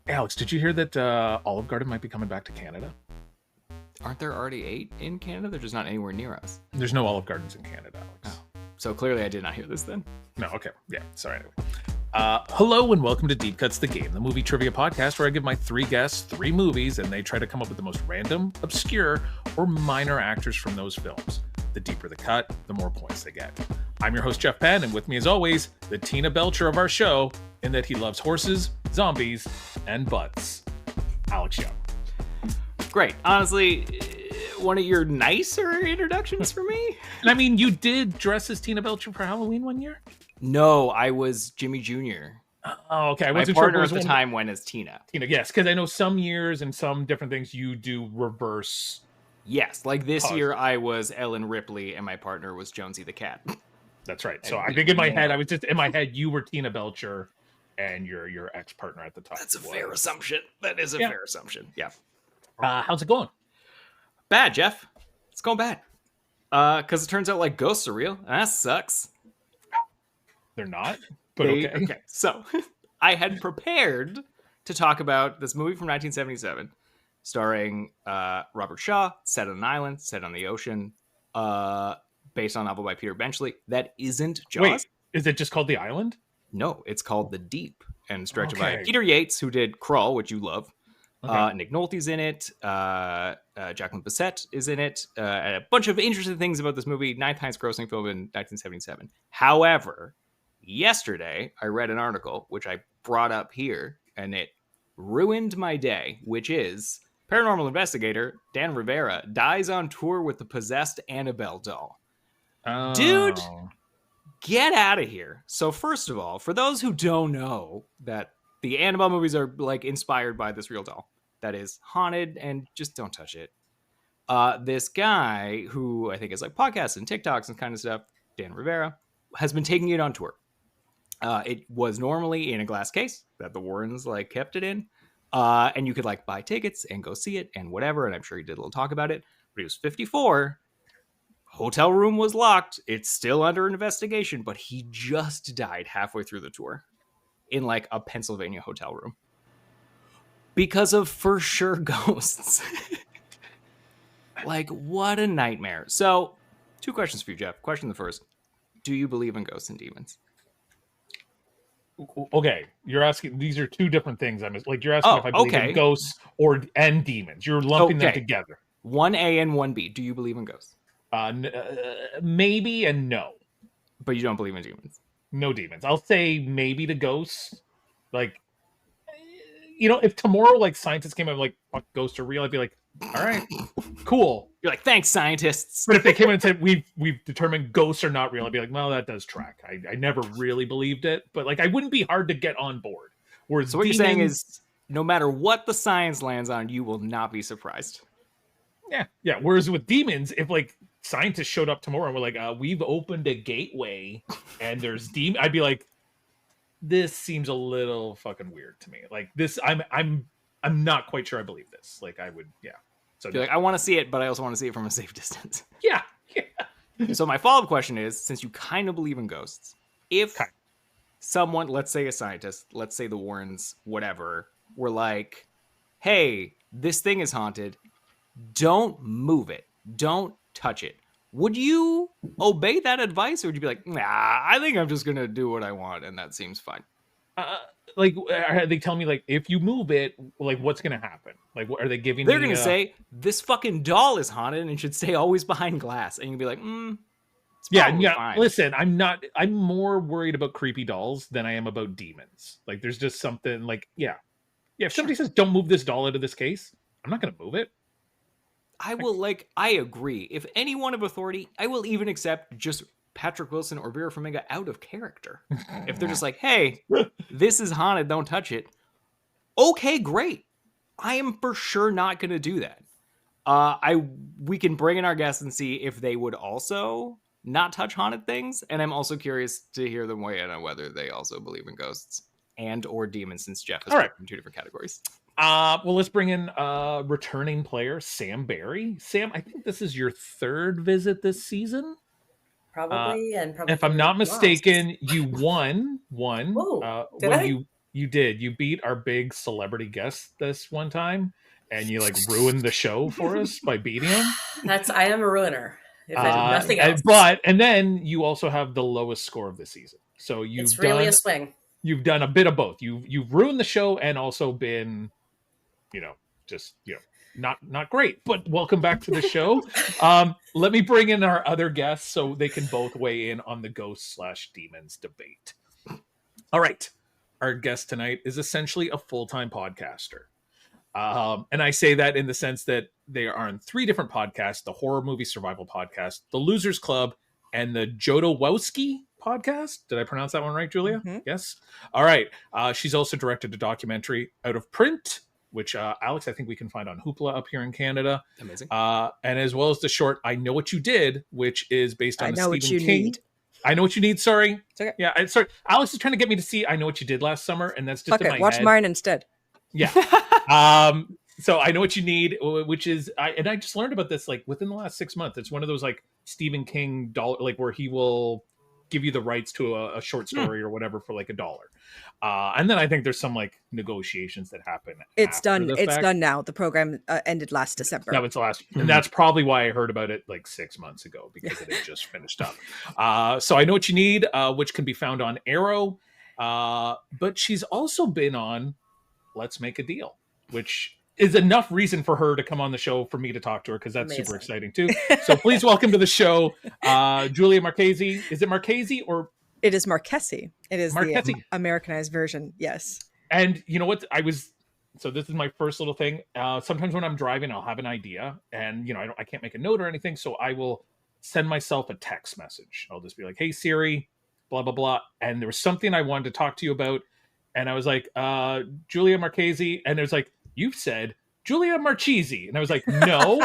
Alex, did you hear that Olive Garden might be coming back to Canada? Aren't there already 8 in Canada? They're just not anywhere near us. There's no Olive Gardens in Canada, Alex. Oh, so clearly I did not hear this then. No, okay. Yeah, sorry. Anyway. Hello and welcome to Deepcut's The Game, the movie trivia podcast where I give my 3 guests 3 movies and they try to come up with the most random, obscure, or minor actors from those films. The deeper the cut, the more points they get. I'm your host, Jeff Penn, and with me as always, the Tina Belcher of our show, in that he loves horses, zombies, and butts. Alex Young. Great. Honestly, one of your nicer introductions for me? And I mean, you did dress as Tina Belcher for Halloween one year? No, I was Jimmy Jr. Oh, okay. I My wasn't partner sure at the time went as Tina. Tina, yes, because I know some years and some different things you do reverse. Yes, like this year I was Ellen Ripley and my partner was Jonesy the cat. That's right. So I think in my head, you were Tina Belcher and your ex-partner at the time. That's a fair assumption. That is a fair assumption. Yeah. How's it going? Bad, Jeff. It's going bad. Because it turns out like ghosts are real. And that sucks. They're not, but okay. So I had prepared to talk about this movie from 1977 starring Robert Shaw, set on an island, set on the ocean, based on a novel by Peter Benchley. That isn't Jaws. Wait, is it just called The Island? No, it's called The Deep and it's directed by Peter Yates, who did Crawl, which you love. Okay. Nick Nolte's in it. Jacqueline Bisset is in it. A bunch of interesting things about this movie. 9th highest grossing film in 1977. However, yesterday I read an article, which I brought up here, and it ruined my day, which is paranormal investigator Dan Rivera dies on tour with the possessed Annabelle doll. Oh. Dude, get out of here. So first of all, for those who don't know that the Annabelle movies are like inspired by this real doll that is haunted, and just don't touch it. This guy who I think is like podcasts and TikToks and kind of stuff, Dan Rivera, has been taking it on tour. It was normally in a glass case that the Warrens like kept it in. And you could like buy tickets and go see it and whatever. And I'm sure he did a little talk about it, but he was 54. Hotel room was locked. It's still under investigation, but he just died halfway through the tour in like a Pennsylvania hotel room because of for sure ghosts. Like, what a nightmare. So 2 questions for you, Jeff. Question the first: do you believe in ghosts and demons? Okay, you're asking. These are 2 different things. You're asking if I believe in ghosts and demons. You're lumping them together. 1A and 1B. Do you believe in ghosts? Maybe and no. But you don't believe in demons? No demons. I'll say maybe to ghosts. Like, you know, if tomorrow like scientists came out and like, fuck, ghosts are real, I'd be like, all right, cool. You're like, thanks, scientists. But if they came in and said we've determined ghosts are not real, I'd be like, well, that does track. I never really believed it, but like I wouldn't be hard to get on board. Whereas so what you're saying is, no matter what the science lands on, you will not be surprised. Yeah. Whereas with demons, if like scientists showed up tomorrow and were like, we've opened a gateway and there's demons, I'd be like, this seems a little fucking weird to me. Like this, I'm not quite sure I believe this. Like I would, yeah. So like, I want to see it, but I also want to see it from a safe distance. Yeah. So my follow-up question is, since you kind of believe in ghosts, if someone, let's say a scientist, let's say the Warrens, whatever, were like, hey, this thing is haunted, don't move it, don't touch it, would you obey that advice, or would you be like, nah, I think I'm just gonna do what I want and that seems fine? Like, are they telling me like if you move it, like what's gonna happen? Like, what are they giving? They're gonna say this fucking doll is haunted and should stay always behind glass, and you'll be like, yeah. Fine. Listen, I'm more worried about creepy dolls than I am about demons. Like, there's just something like, yeah. If somebody says don't move this doll out of this case, I'm not gonna move it. I agree. If anyone of authority, I will even accept just Patrick Wilson or Vera Farmiga out of character. If they're just like, hey, this is haunted, don't touch it. Okay, great. I am for sure not going to do that. We can bring in our guests and see if they would also not touch haunted things. And I'm also curious to hear them weigh in on whether they also believe in ghosts and or demons, since Jeff has in 2 different categories. Well, let's bring in returning player Sam Barry. Sam, I think this is your 3rd visit this season. Probably, and probably. If I'm not mistaken, you won one. Did I? You did. You beat our big celebrity guest this one time, and you like ruined the show for us by beating him. I am a ruiner. Nothing else. And then you also have the lowest score of the season. So it's really a swing. You've done a bit of both. You've ruined the show and also been, not great. But welcome back to the show. Let me bring in our other guests so they can both weigh in on the ghosts/demons debate. All right. Our guest tonight is essentially a full-time podcaster. And I say that in the sense that they are on 3 different podcasts: the Horror Movie Survival Podcast, the Losers Club, and the Jodorowsky Podcast. Did I pronounce that one right, Julia? Mm-hmm. Yes. All right. She's also directed a documentary, Out of Print, which Alex, I think we can find on Hoopla up here in Canada. Amazing. And as well as the short I Know What You Did, which is based on Stephen King. Need. I Know What You Need. Sorry. It's okay. Yeah. Sorry. Alex is trying to get me to see I Know What You Did last summer, and that's just in my watch head. mine instead. Yeah. So I Know What You Need, which is, I just learned about this like within the last 6 months. It's one of those like Stephen King like where he will give you the rights to a short story or whatever for like $1. And then I think there's some like negotiations that happen. It's done. It's done now. The program ended last December. That was the last, and that's probably why I heard about it like 6 months ago, because it had just finished up. So I Know What You Need, which can be found on Arrow. But she's also been on Let's Make a Deal, which is enough reason for her to come on the show for me to talk to her, because that's super exciting too. So please welcome to the show, Julia Marchese. Is it Marchese or? It is Marchese. It is Marchese. The Americanized version. Yes. And you know what? So this is my first little thing. Sometimes when I'm driving, I'll have an idea, and I can't make a note or anything, so I will send myself a text message. I'll just be like, "Hey Siri, blah blah blah," and there was something I wanted to talk to you about, and I was like, Julia Marchese, and it was like, "You've said Julia Marchese," and I was like, "No,"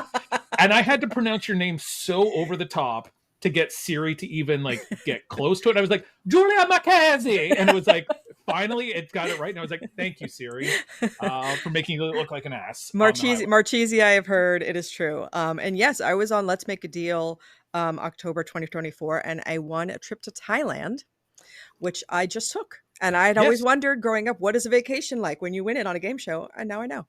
and I had to pronounce your name so over the top to get Siri to even like get close to it. I was like, "Julia Marchese," and it was like, finally it got it right, and I was like, "Thank you, Siri, for making you look like an ass." Marchese, I have heard it is true. And yes, I was on Let's Make a Deal, October 2024, and I won a trip to Thailand, which I just took. And I had always wondered growing up, what is a vacation like when you win it on a game show? And now I know.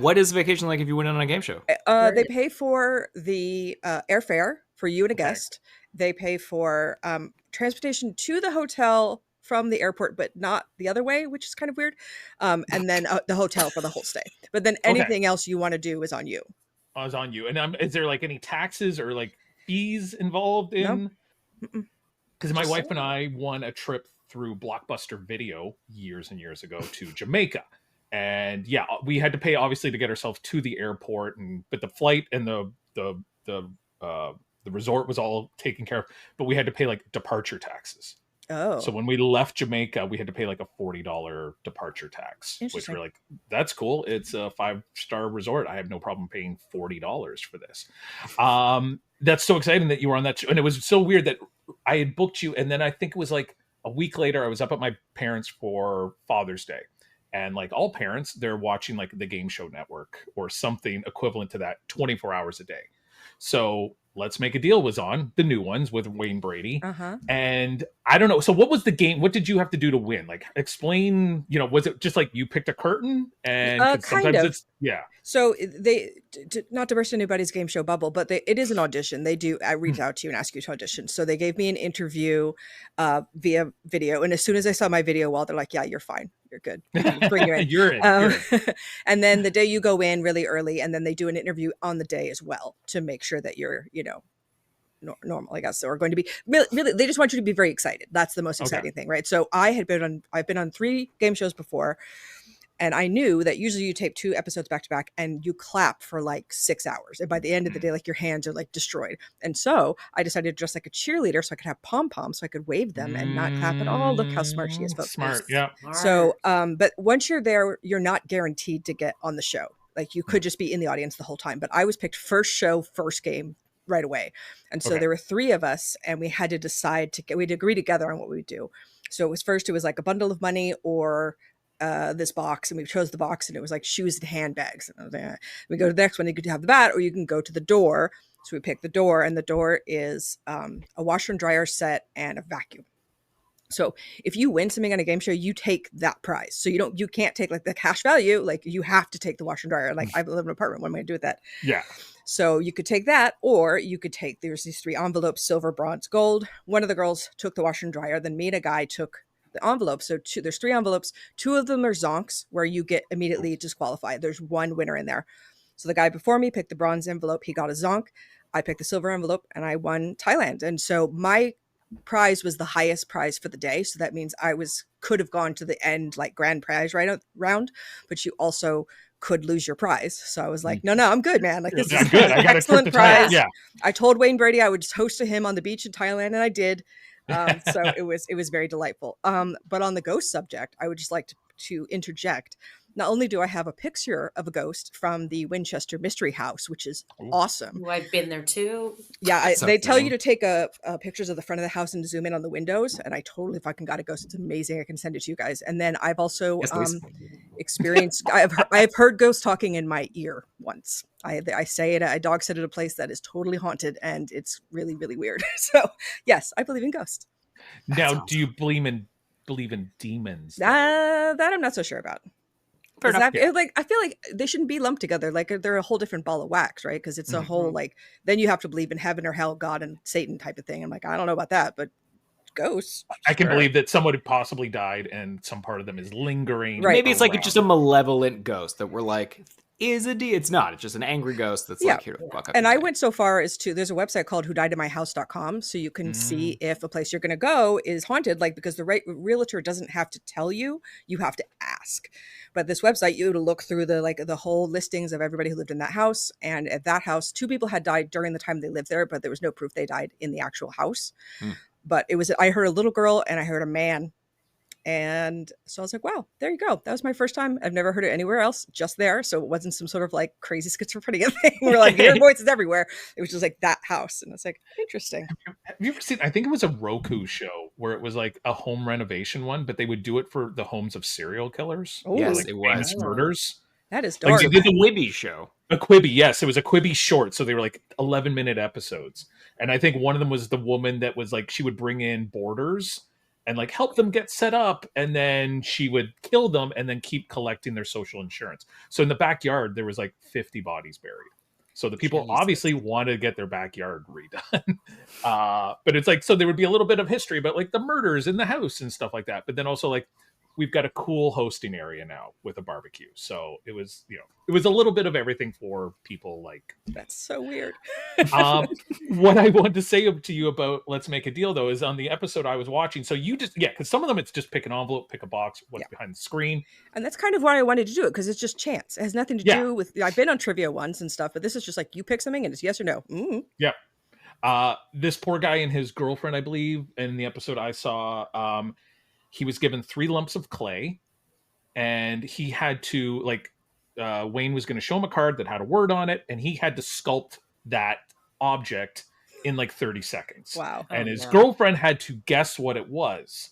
What is a vacation like if you win it on a game show? They pay for the airfare for you and a guest. They pay for transportation to the hotel from the airport, but not the other way, which is kind of weird. And then the hotel for the whole stay. But then anything else you want to do is on you. Oh, it's on you. And is there like any taxes or like fees involved in? Because my wife and I won a trip through Blockbuster Video years and years ago to Jamaica. And yeah, we had to pay obviously to get ourselves to the airport, but the flight and the resort was all taken care of, but we had to pay like departure taxes. Oh. So when we left Jamaica, we had to pay like a $40 departure tax, which we're like, that's cool. It's a 5-star resort. I have no problem paying $40 for this. That's so exciting that you were on that. And it was so weird that I had booked you. And then I think it was like a week later, I was up at my parents' for Father's Day. And like all parents, they're watching like the Game Show Network or something equivalent to that 24 hours a day. So Let's Make a Deal was on, the new ones with Wayne Brady. And I don't know. So what was the game? What did you have to do to win? Like explain, was it just like you picked a curtain and kind of. Yeah. So they, not to burst anybody's game show bubble, but it is an audition. They do reach out to you and ask you to audition. So they gave me an interview via video. And as soon as I saw my video wall, they're like, "Yeah, you're fine. You're good. Bring you in." You're in. And then the day you go in really early, and then they do an interview on the day as well to make sure that you're, normal, I guess, or going to be really, they just want you to be very excited. That's the most exciting thing, right? So I've been on 3 game shows before, and I knew that usually you tape 2 episodes back to back and you clap for like 6 hours. And by the end of the day, like your hands are like destroyed. And so I decided to dress like a cheerleader so I could have pom-poms so I could wave them and not clap at all. Look how smart she is, folks. Smart, yeah. So, but once you're there, you're not guaranteed to get on the show. Like you could just be in the audience the whole time. But I was picked first show, first game right away. And so there were 3 of us and we had to decide we'd agree together on what we would do. So it was like a bundle of money or this box, and we chose the box, and it was like shoes and handbags. And I was like, we go to the next one, you could have the bat or you can go to the door. So we picked the door, and the door is a washer and dryer set and a vacuum. So if you win something on a game show, you take that prize. So you can't take like the cash value. Like you have to take the washer and dryer. Like I live in an apartment. What am I gonna do with that? Yeah. So you could take that, or you could take, there's these 3 envelopes, silver, bronze, gold. One of the girls took the washer and dryer. Then me and a guy took the envelope. So there's 3 envelopes. 2 of them are zonks where you get immediately disqualified. There's one winner in there. So the guy before me picked the bronze envelope. He got a zonk. I picked the silver envelope and I won Thailand. And so my prize was the highest prize for the day. So that means could have gone to the end, like grand prize round, but you also could lose your prize. So I was like, no, I'm good, man. Like this is good. I got excellent prize. Yeah. I told Wayne Brady I would host to him on the beach in Thailand, and I did. So it was very delightful. But on the ghost subject, I would just like to interject. Not only do I have a picture of a ghost from the Winchester Mystery House, which is awesome. Ooh, I've been there too. Yeah, they tell you to take pictures of the front of the house and zoom in on the windows. And I totally fucking got a ghost. It's amazing. I can send it to you guys. And then I've also experienced. I've heard ghosts talking in my ear once. I say it. I dog sit at a place that is totally haunted, and it's really, really weird. So yes, I believe in ghosts. Now, awesome. Do you believe in demons? That I'm not so sure about. Fair enough. I feel like they shouldn't be lumped together. Like they're a whole different ball of wax, right? Because it's a whole then you have to believe in heaven or hell, God and Satan type of thing. I'm like, I don't know about that, but ghosts. I can believe that someone possibly died and some part of them is lingering. Right. Maybe it's like just a malevolent ghost that we're like, it's not. It's just an angry ghost that's like, here to fuck up. And I went so far as to, there's a website called whodiedainmyhouse.com. So you can see if a place you're going to go is haunted, like, because the realtor doesn't have to tell you, you have to ask. But this website, you would look through the whole listings of everybody who lived in that house. And at that house, 2 people had died during the time they lived there, but there was no proof they died in the actual house. But I heard a little girl and I heard a man. And so I was like, wow, there you go. That was my first time. I've never heard it anywhere else, just there. So it wasn't some sort of like crazy schizophrenia thing. We're like, hearing voices everywhere. It was just like that house. And it's like, interesting. Have you ever seen, I think it was a Roku show where it was like a home renovation one, but they would do it for the homes of serial killers. Oh, yes, like it was. Murders. That is dark. Like they did a Quibi show. A Quibi, yes. It was a Quibi short. So they were like 11-minute episodes. And I think one of them was the woman that was like, she would bring in boarders and like help them get set up, and then she would kill them and then keep collecting their social insurance. So in the backyard, there was like 50 bodies buried. So the people obviously wanted to get their backyard redone. But it's like, so there would be a little bit of history about like the murders in the house and stuff like that. But then also like, we've got a cool hosting area now with a barbecue. So it was, it was a little bit of everything for people like. That's so weird. What I wanted to say to you about Let's Make a Deal, though, is on the episode I was watching. So you just, because some of them it's just pick an envelope, pick a box, what's behind the screen. And that's kind of why I wanted to do it, because it's just chance. It has nothing to do with, I've been on trivia once and stuff, but this is just like you pick something and it's yes or no. Mm-hmm. Yeah. This poor guy and his girlfriend, I believe, in the episode I saw, he was given 3 lumps of clay, and he had to Wayne was going to show him a card that had a word on it, and he had to sculpt that object in like 30 seconds. Wow. And his girlfriend had to guess what it was.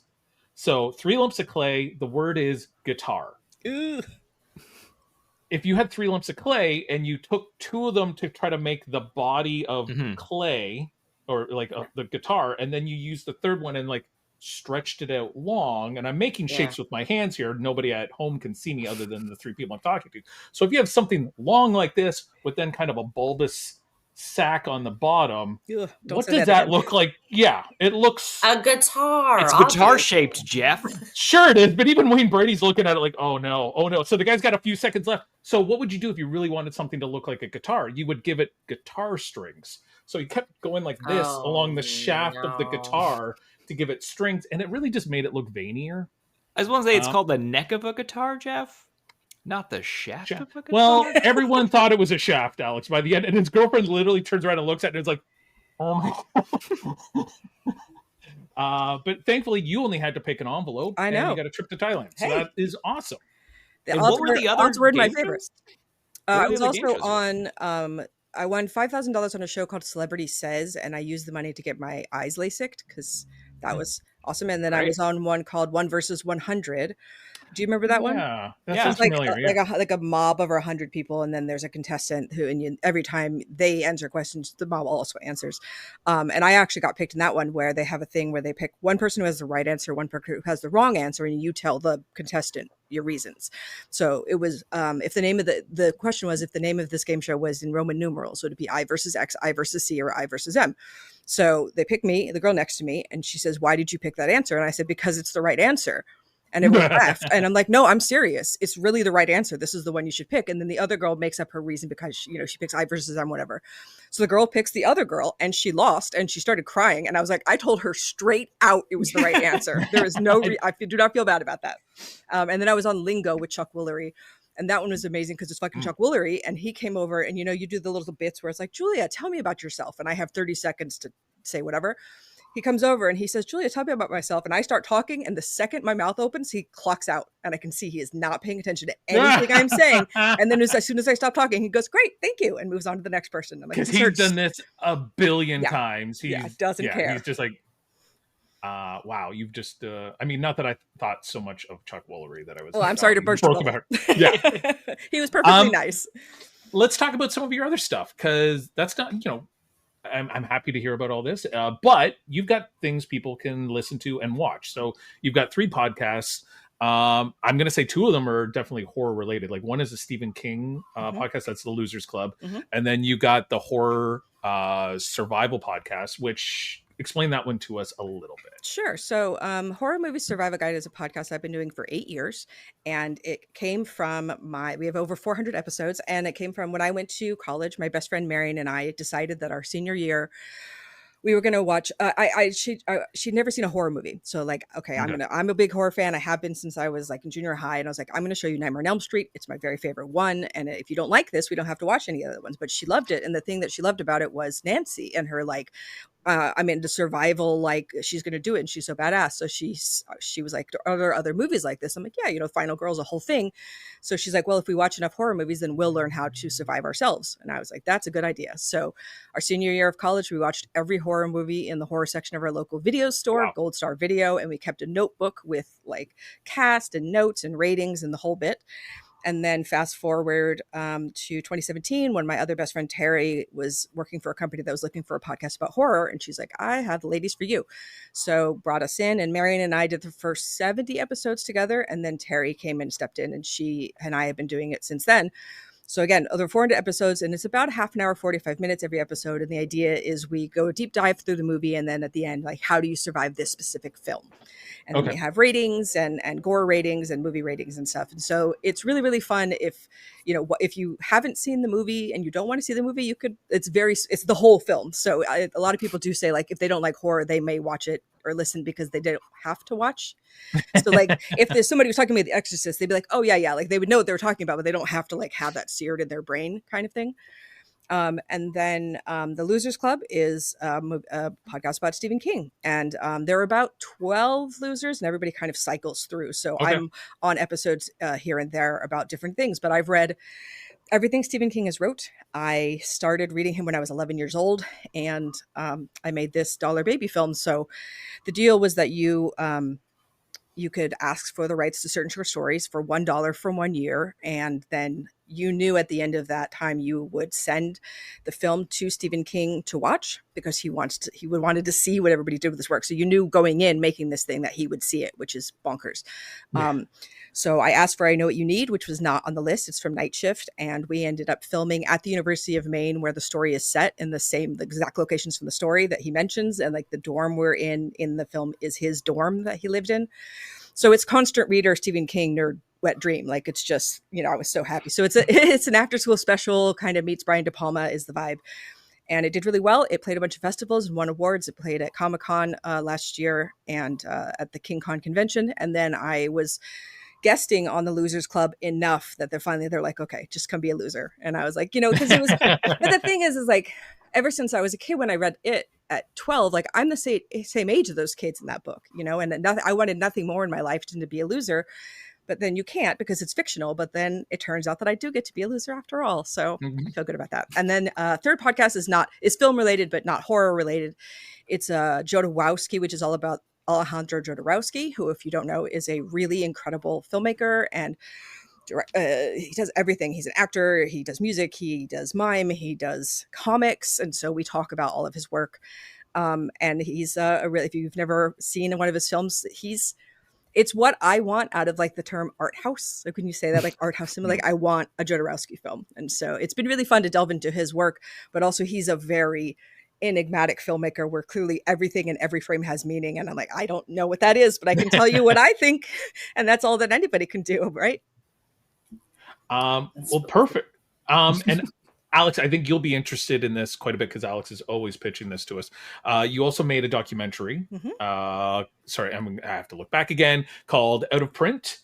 So 3 lumps of clay, the word is guitar. Ugh. If you had 3 lumps of clay and you took 2 of them to try to make the body of clay or like the guitar, and then you used the 3rd one and like stretched it out long, and I'm making shapes with my hands here. Nobody at home can see me other than the 3 people I'm talking to. So if you have something long like this with then kind of a bulbous sack on the bottom, what does that look like? Yeah, it looks a guitar. It's guitar shaped, Jeff. Sure it is, but even Wayne Brady's looking at it like, oh no. So the guy's got a few seconds left. So what would you do if you really wanted something to look like a guitar? You would give it guitar strings. So he kept going like this along the shaft of the guitar to give it strings, and it really just made it look veinier. I was want to say it's called the neck of a guitar, Jeff, not the shaft of a guitar. Well, everyone thought it was a shaft, Alex, by the end, and his girlfriend literally turns around and looks at it and is like, oh my god. But thankfully, you only had to pick an envelope. I know. And you got a trip to Thailand, so that is awesome. What were the other were my favorites? I was also on. I won $5,000 on a show called Celebrity Says, and I used the money to get my eyes LASIK'd because that was awesome. And then I was on one called 1 versus 100. Do you remember that one? Yeah, that Yeah. sounds Like familiar. like a mob of 100 people, and then there's a contestant who, and every time they answer questions, the mob also answers. And I actually got picked in that one where they have a thing where they pick one person who has the right answer, one person who has the wrong answer, and you tell the contestant your reasons. So it was if the name of the question was if the name of this game show was in Roman numerals, would it be I versus X, I versus C, or I versus M? So they picked me, the girl next to me, and she says, "Why did you pick that answer?" And I said, "Because it's the right answer." And everyone laughed. And I'm like, "No, I'm serious. It's really the right answer. This is the one you should pick." And then the other girl makes up her reason because she picks I versus M, whatever. So the girl picks the other girl, and she lost, and she started crying. And I was like, I told her straight out it was the right answer. There is no, I do not feel bad about that. And then I was on Lingo with Chuck Woolery. And that one was amazing because it's fucking Chuck Woolery. And he came over and, you do the little bits where it's like, "Julia, tell me about yourself." And I have 30 seconds to say whatever. He comes over and he says, "Julia, tell me about myself." And I start talking. And the second my mouth opens, he clocks out. And I can see he is not paying attention to anything I'm saying. And then as soon as I stop talking, he goes, "Great, thank you," and moves on to the next person. I'm like, Because he's done this a billion times. He doesn't care. He's just like, wow, you've just, I mean, not that I thought so much of Chuck Woolery that I was. Oh, I'm sorry to burst your bubble. Yeah. He was perfectly nice. Let's talk about some of your other stuff, because that's not, I'm happy to hear about all this, but you've got things people can listen to and watch. So you've got 3 podcasts. I'm going to say 2 of them are definitely horror related. Like one is a Stephen King podcast. That's the Losers Club. And then you got the horror survival podcast, which explain that one to us a little bit. Sure. So Horror Movie Survival Guide is a podcast I've been doing for 8 years. And it came from we have over 400 episodes. And it came from when I went to college. My best friend Marion and I decided that our senior year, we were going to watch, she'd never seen a horror movie. So like, okay, I'm a big horror fan. I have been since I was like in junior high. And I was like, I'm going to show you Nightmare on Elm Street. It's my very favorite one. And if you don't like this, we don't have to watch any other ones. But she loved it. And the thing that she loved about it was Nancy and her like, the survival, like she's going to do it. And she's so badass. So she was like, "Are there other movies like this?" I'm like, "Yeah, Final Girl's a whole thing." So she's like, "Well, if we watch enough horror movies, then we'll learn how to survive ourselves." And I was like, "That's a good idea." So our senior year of college, we watched every horror movie in the horror section of our local video store, Gold Star Video. And we kept a notebook with like cast and notes and ratings and the whole bit. And then fast forward to 2017, when my other best friend Terry was working for a company that was looking for a podcast about horror. And she's like, "I have the ladies for you." So brought us in, and Marion and I did the first 70 episodes together. And then Terry came and stepped in, and she and I have been doing it since then. So again, over 400 episodes, and it's about half an hour, 45 minutes every episode. And the idea is we go a deep dive through the movie. And then at the end, like, how do you survive this specific film? And then we have ratings and gore ratings and movie ratings and stuff. And so it's really, really fun. If you haven't seen the movie and you don't want to see the movie, it's the whole film. So a lot of people do say, like, if they don't like horror, they may watch it or listen because they don't have to watch. So like if there's somebody who's talking about The Exorcist, they'd be like, "Oh yeah. Like they would know what they were talking about, but they don't have to like have that seared in their brain kind of thing. And then the Losers Club is a podcast about Stephen King. And there are about 12 losers, and everybody kind of cycles through. So I'm on episodes here and there about different things, but I've read everything Stephen King has wrote. I started reading him when I was 11 years old, and I made this Dollar Baby film. So the deal was that you could ask for the rights to certain short stories for $1 for 1 year. And then you knew at the end of that time, you would send the film to Stephen King to watch because he wanted to see what everybody did with this work. So you knew going in making this thing that he would see it, which is bonkers. Yeah. So I asked for I Know What You Need, which was not on the list. It's from Night Shift. And we ended up filming at the University of Maine, where the story is set in the exact locations from the story that he mentions. And like the dorm we're in the film is his dorm that he lived in. So it's constant reader, Stephen King, nerd, wet dream. Like it's just, I was so happy. So it's an after school special, kind of meets Brian De Palma is the vibe. And it did really well. It played a bunch of festivals and won awards. It played at Comic-Con last year and at the King Con convention. And then I was guesting on the Losers Club enough that they're like, "Okay, just come be a loser." And I was like, because it was, but the thing is like, ever since I was a kid, when I read it at 12, like I'm the same age of those kids in that book, and I wanted nothing more in my life than to be a loser. But then you can't because it's fictional. But then it turns out that I do get to be a loser after all. So I feel good about that. And then third podcast is film related, but not horror related. It's Jodorowsky, which is all about Alejandro Jodorowsky, who, if you don't know, is a really incredible filmmaker and he does everything. He's an actor, he does music, he does mime, he does comics, and so we talk about all of his work. And he's a really, if you've never seen one of his films, it's what I want out of like the term art house. Like when you say that, like art house cinema, like I want a Jodorowsky film. And so it's been really fun to delve into his work, but also he's a very enigmatic filmmaker where clearly everything in every frame has meaning. And I'm like, I don't know what that is, but I can tell you what I think. And that's all that anybody can do, right? Well, perfect. And Alex, I think you'll be interested in this quite a bit because Alex is always pitching this to us. You also made a documentary. Sorry, I have to look back again, called Out of Print,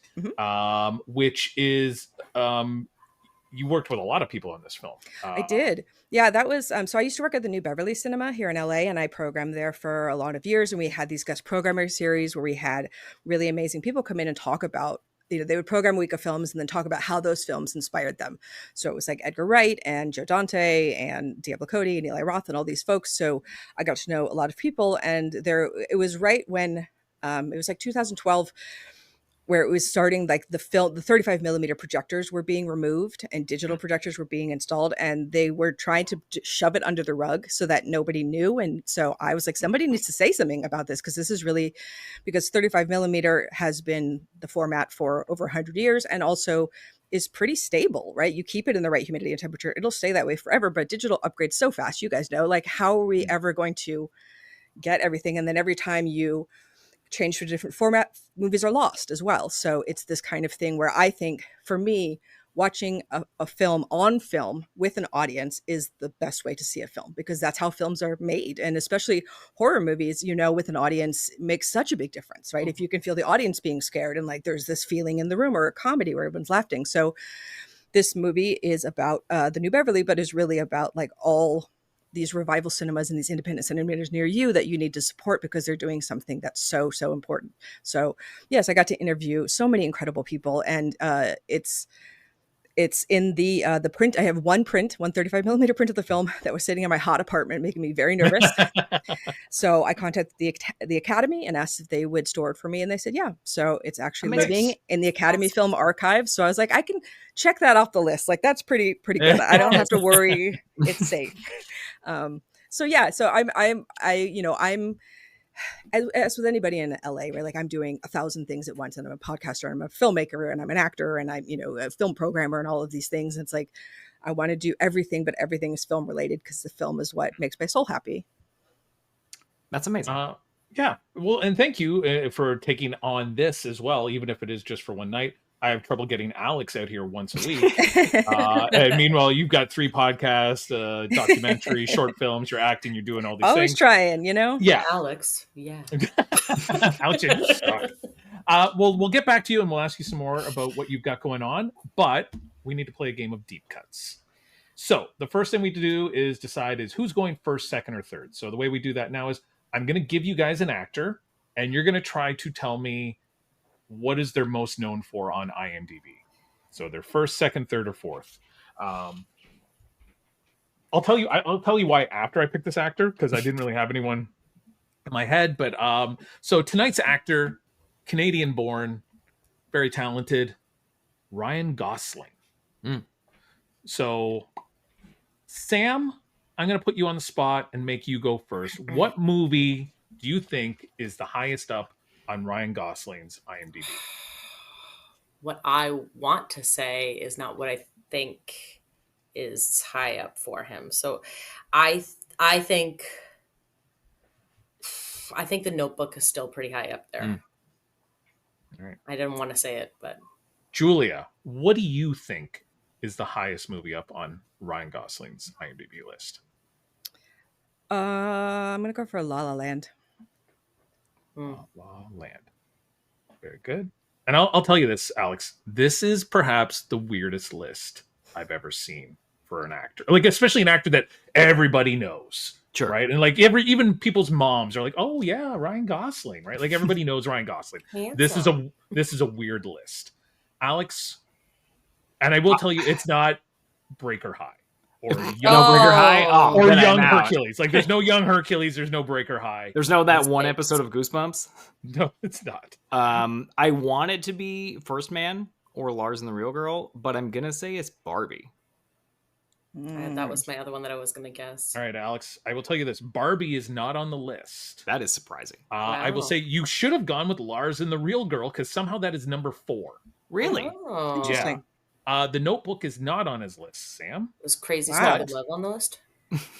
which is you worked with a lot of people on this film. I did. Yeah, that was so I used to work at the New Beverly Cinema here in LA, and I programmed there for a lot of years. And we had these guest programmer series where we had really amazing people come in and talk about, they would program a week of films and then talk about how those films inspired them. So it was like Edgar Wright and Joe Dante and Diablo Cody and Eli Roth and all these folks. So I got to know a lot of people, and it was right when it was like 2012, where it was starting, like the 35 millimeter projectors were being removed and digital projectors were being installed, and they were trying to shove it under the rug so that nobody knew. And so I was like, somebody needs to say something about this, because this is really, because 35 millimeter has been the format for over 100 years and also is pretty stable, right? You keep it in the right humidity and temperature, it'll stay that way forever. But digital upgrades so fast, you guys know, like how are we ever going to get everything? And then every time you change to a different format, movies are lost as well. So it's this kind of thing where I think, for me, watching a film on film with an audience is the best way to see a film, because that's how films are made. And especially horror movies, with an audience makes such a big difference, right? If you can feel the audience being scared and like there's this feeling in the room, or a comedy where everyone's laughing. So this movie is about the New Beverly, but is really about like all these revival cinemas and these independent cinemas near you that you need to support, because they're doing something that's so, so important. So yes, I got to interview so many incredible people, and it's in the print. I have one 35 millimeter print of the film that was sitting in my hot apartment, making me very nervous. So I contacted the Academy and asked if they would store it for me, and they said yeah. So it's actually living in the Academy Film Archive. So I was like, I can check that off the list. Like that's pretty good. I don't have to worry. It's safe. So yeah, so I'm as with anybody in LA, right? Like I'm doing 1,000 things at once, and I'm a podcaster, I'm a filmmaker, and I'm an actor, and I'm, a film programmer, and all of these things. And it's like, I want to do everything, but everything is film related, because the film is what makes my soul happy. That's amazing. Yeah. Well, and thank you for taking on this as well, even if it is just for one night. I have trouble getting Alex out here once a week. And meanwhile, you've got 3 podcasts, documentary, short films, you're acting, you're doing all these Always things. trying, Yeah. Alex, yeah. Alex, you're stuck. Well, we'll get back to you and we'll ask you some more about what you've got going on, but we need to play a game of deep cuts. So the first thing we do is decide who's going first, second, or third. So the way we do that now is I'm going to give you guys an actor, and you're going to try to tell me what is they're most known for on IMDb. So they're first, second, third, or fourth. I'll tell you why after I pick this actor, because I didn't really have anyone in my head. But so tonight's actor, Canadian born, very talented, Ryan Gosling. So Sam, I'm going to put you on the spot and make you go first. What movie do you think is the highest up on Ryan Gosling's IMDb? What I want to say is not what I think is high up for him. So I think The Notebook is still pretty high up there. All right. I didn't want to say it, but Julia, what do you think is the highest movie up on Ryan Gosling's IMDb list? I'm gonna go for La La Land. La La Land. Very good. And I'll tell you this, Alex. This is perhaps the weirdest list I've ever seen for an actor. Like, especially an actor that everybody knows. Sure. Right. And like even people's moms are like, oh yeah, Ryan Gosling, right? Like everybody knows Ryan Gosling. This is a weird list. Alex, and I will tell you, it's not break or high. or No young Breaker High? Oh, or then I'm young out. Hercules. Like there's no young Hercules, there's no Breaker High. There's no that one Mistakes. episode of Goosebumps. No, it's not. I want it to be First Man or Lars and the Real Girl, but I'm gonna say it's Barbie. That was my other one that I was going to guess. All right, Alex, I will tell you this. Barbie is not on the list. That is surprising. I will Wow. say you should have gone with Lars and the Real Girl because somehow that is number 4. Really? Oh. Interesting. The Notebook is not on his list, Sam. Was Crazy Wow. Stupid Love on the list?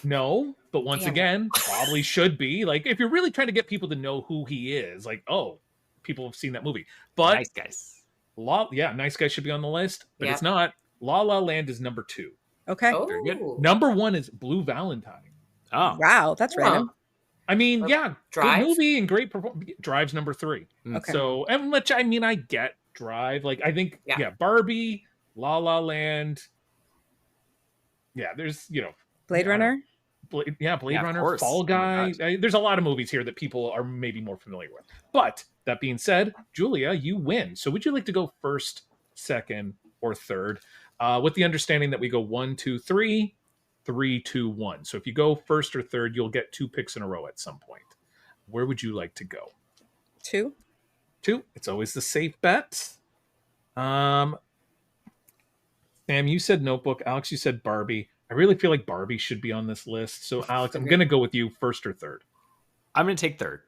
No, but once Damn it. again, probably should be. Like, if you're really trying to get people to know who he is, like, oh, people have seen that movie. But Nice guys. Nice Guy should be on the list, but Yeah. it's not. La La Land is number 2. Okay. Very good. Oh. Number 1 is Blue Valentine. Oh, Wow, that's Huh. random. I mean, Or yeah, Drive? good movie and great performance. Drive's number 3. Okay. So, and which I mean, I get Drive. Like, I think, Yeah. Barbie, La La Land. Yeah, there's, Blade I don't Runner. Blade Yeah, of Runner, course. Fall Oh my Guy. God. There's a lot of movies here that people are maybe more familiar with. But that being said, Julia, you win. So would you like to go first, second, or third? With the understanding that we go 1, 2, 3, 3, 2, 1. So if you go first or third, you'll get 2 picks in a row at some point. Where would you like to go? 2. 2. It's always the safe bet. Sam, you said Notebook. Alex, you said Barbie. I really feel like Barbie should be on this list. So, Alex, I'm Okay. going to go with you first or third. I'm gonna take third.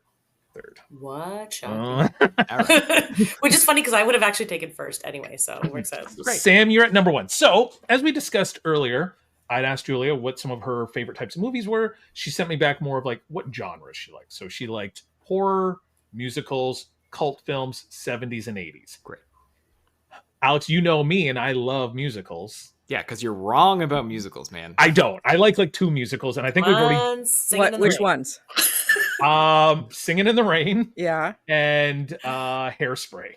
Third. What? Uh, All right. Which is funny because I would have actually taken first anyway, so it works out. Great. Sam, you're at number 1. So, as we discussed earlier, I'd asked Julia what some of her favorite types of movies were. She sent me back more of like what genres she liked. So, she liked horror, musicals, cult films, 70s and 80s. Great. Alex, you know me, and I love musicals. Yeah, because you're wrong about musicals, man. I don't. I like 2 musicals, and I think we've already Which ones? Singing in the Rain Yeah. and Hairspray.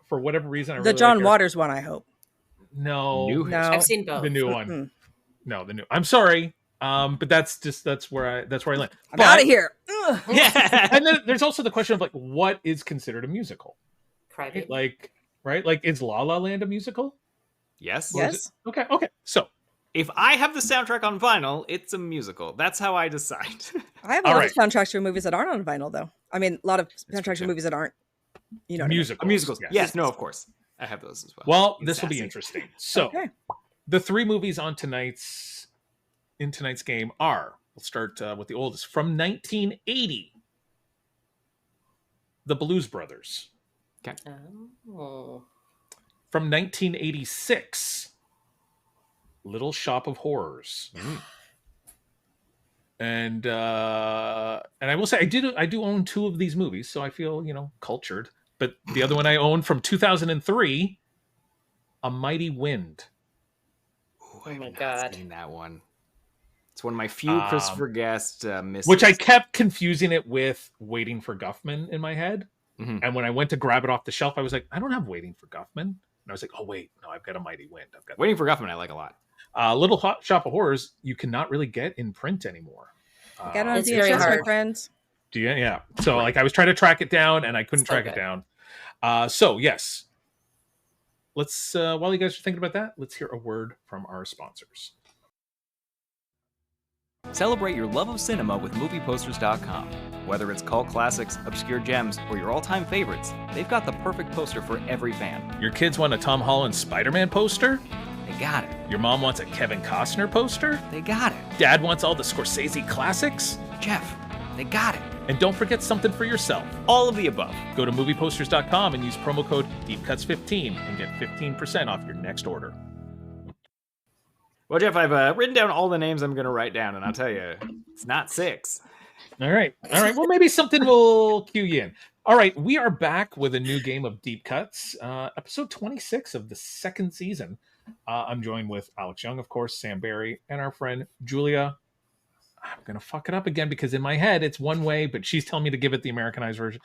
For whatever reason, I The really John like Waters one, I hope. No, New No. I've seen both. the new one. Mm-mm. No, the new. I'm sorry, but that's where I land. I'm But- out of here. Ugh. Yeah. And then there's also the question of like, what is considered a musical? Crybaby. Like, is La La Land a musical? Yes. Or is Yes. it- Okay. So, If I have the soundtrack on vinyl, it's a musical. That's how I decide. I have a All lot right. of soundtracks for movies that aren't on vinyl, though. I mean, a lot of soundtracks for true. movies that aren't, you know, what I mean. musicals. Musicals. yes. Yes. No, of course. I have those as well. Well, You this will be sassy. interesting. So, Okay. the 3 movies on tonight's game are. We'll start with the oldest from 1980. The Blues Brothers. Oh. From 1986. Little Shop of Horrors. Mm. And I will say I do own 2 of these movies, so I feel, cultured. But the other one I own from 2003, A Mighty Wind. Ooh, Oh I have my not God. seen that one. It's one of my few Christopher Guest misses. Which I kept confusing it with Waiting for Guffman in my head. Mhm. And when I went to grab it off the shelf, I was like, I don't have Waiting for Guffman. And I was like, oh, wait, no, I've got A Mighty Wind. I've got Waiting for Guffman, I like a lot. Little Shop of Horrors, you cannot really get in print anymore. Get on It's very VHS, my hard. friends. Do you? Yeah. So like I was trying to track it down and I couldn't So track it good. down. So yes. Let's while you guys are thinking about that, let's hear a word from our sponsors. Celebrate your love of cinema with movieposters.com. Whether it's cult classics, obscure gems, or your all-time favorites, they've got the perfect poster for every fan. Your kids want a Tom Holland Spider-Man poster? They got it. Your mom wants a Kevin Costner poster? They got it. Dad wants all the Scorsese classics? Jeff, they got it. And don't forget something for yourself. All of the above. Go to movieposters.com and use promo code DeepCuts15 and get 15% off your next order. Well, Jeff, I've written down all the names I'm going to write down, and I'll tell you, it's not 6. All right. Well, maybe something will cue you in. All right. We are back with a new game of Deep Cuts, episode 26 of the 2nd season. I'm joined with Alex Young, of course, Sam Barry, and our friend Julia. I'm going to fuck it up again because in my head it's one way, but she's telling me to give it the Americanized version.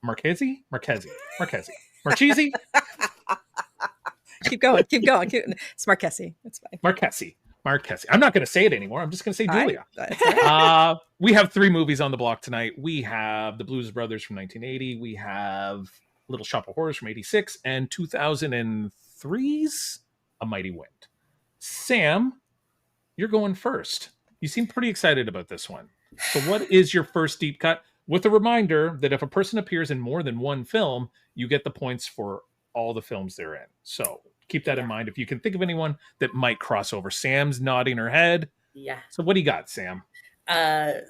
Marchese? Marchese. Keep going. It's Marchese. It's fine. Marchese. I'm not going to say it anymore. I'm just going to say Julia. That's all right. We have 3 movies on the block tonight. We have The Blues Brothers from 1980. We have Little Shop of Horrors from 86 and 2003's A Mighty Wind. Sam, you're going first. You seem pretty excited about this one. So what is your first deep cut? With a reminder that if a person appears in more than one film, you get the points for all the films they're in. So keep that in mind. If you can think of anyone that might cross over. Sam's nodding her head. Yeah. So what do you got, Sam?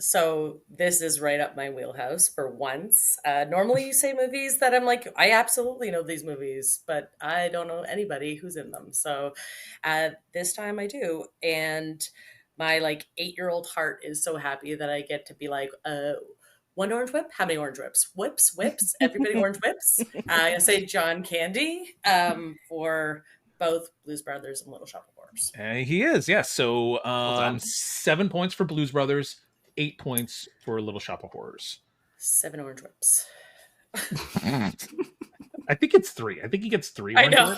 So this is right up my wheelhouse for once. Normally you say movies that I'm like, I absolutely know these movies, but I don't know anybody who's in them. So this time I do. And my like 8-year-old heart is so happy that I get to be like, one orange whip? How many orange whips? Whips. Everybody orange whips. I'm gonna say John Candy for both Blues Brothers and Little Shop of Horrors. He is, yes. So done. 7 points for Blues Brothers, 8 points for Little Shop of Horrors. 7 orange whips. I think it's 3. I think he gets 3. I know.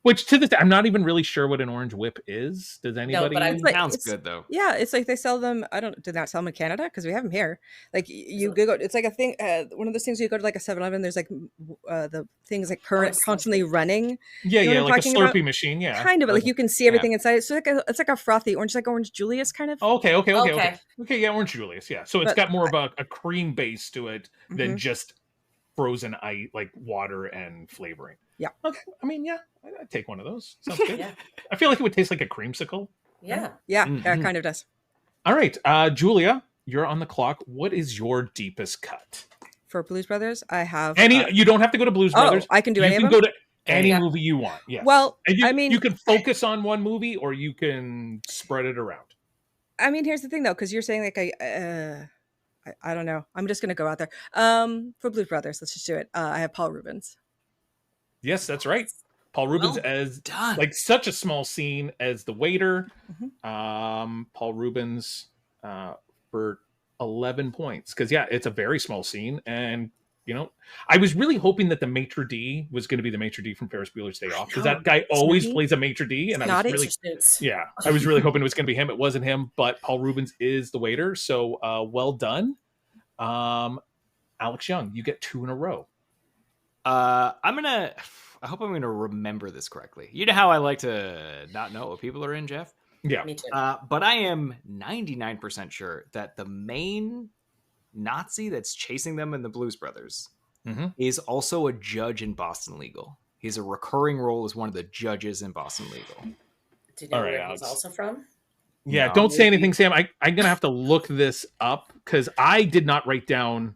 Which to this day, I'm not even really sure what an orange whip is. Does anybody? but It sounds good though. Yeah, it's like they sell them. Did not sell them in Canada because we have them here. Like you go, it's like a thing. One of those things you go to like a 7-Eleven. There's like the things like constantly running. Yeah, you know like a Slurpee about? machine. Yeah, kind of. Like you can see everything inside. It's like a frothy orange, like Orange Julius kind of. Okay. Yeah, Orange Julius. Yeah, so it's got more of a cream base to it than just frozen ice, like water and flavoring. Yeah. Okay. I mean, yeah, I'd take one of those. Sounds good. Yeah. I feel like it would taste like a creamsicle. Yeah. Yeah, it kind of does. All right, Julia, you're on the clock. What is your deepest cut? For Blues Brothers, I have You don't have to go to Blues Brothers. I can do any of them? You can go to any movie you want. Yes. Well, and you can focus on one movie or you can spread it around. I mean, here's the thing though, because you're saying like I don't know. I'm just gonna go out there. For Blues Brothers, let's just do it. I have Paul Rubens. Yes, that's right. Paul Rubens as done. Like such a small scene as the waiter. Paul Rubens for 11 points. Because it's a very small scene. And I was really hoping that the maitre d' was going to be the maitre d' from Ferris Bueller's Day Off. Because that guy always plays a maitre d'. And I was really hoping it was going to be him. It wasn't him, but Paul Rubens is the waiter. So well done. Alex Young, you get 2 in a row. I hope I'm gonna remember this correctly. You know how I like to not know what people are in, Jeff? Yeah. Me too. But I am 99% sure that the main Nazi that's chasing them in the Blues Brothers is also a judge in Boston Legal. He's a recurring role as one of the judges in Boston Legal. Do you know where he's also from? Yeah, don't say anything, Sam. I'm going to have to look this up because I did not write down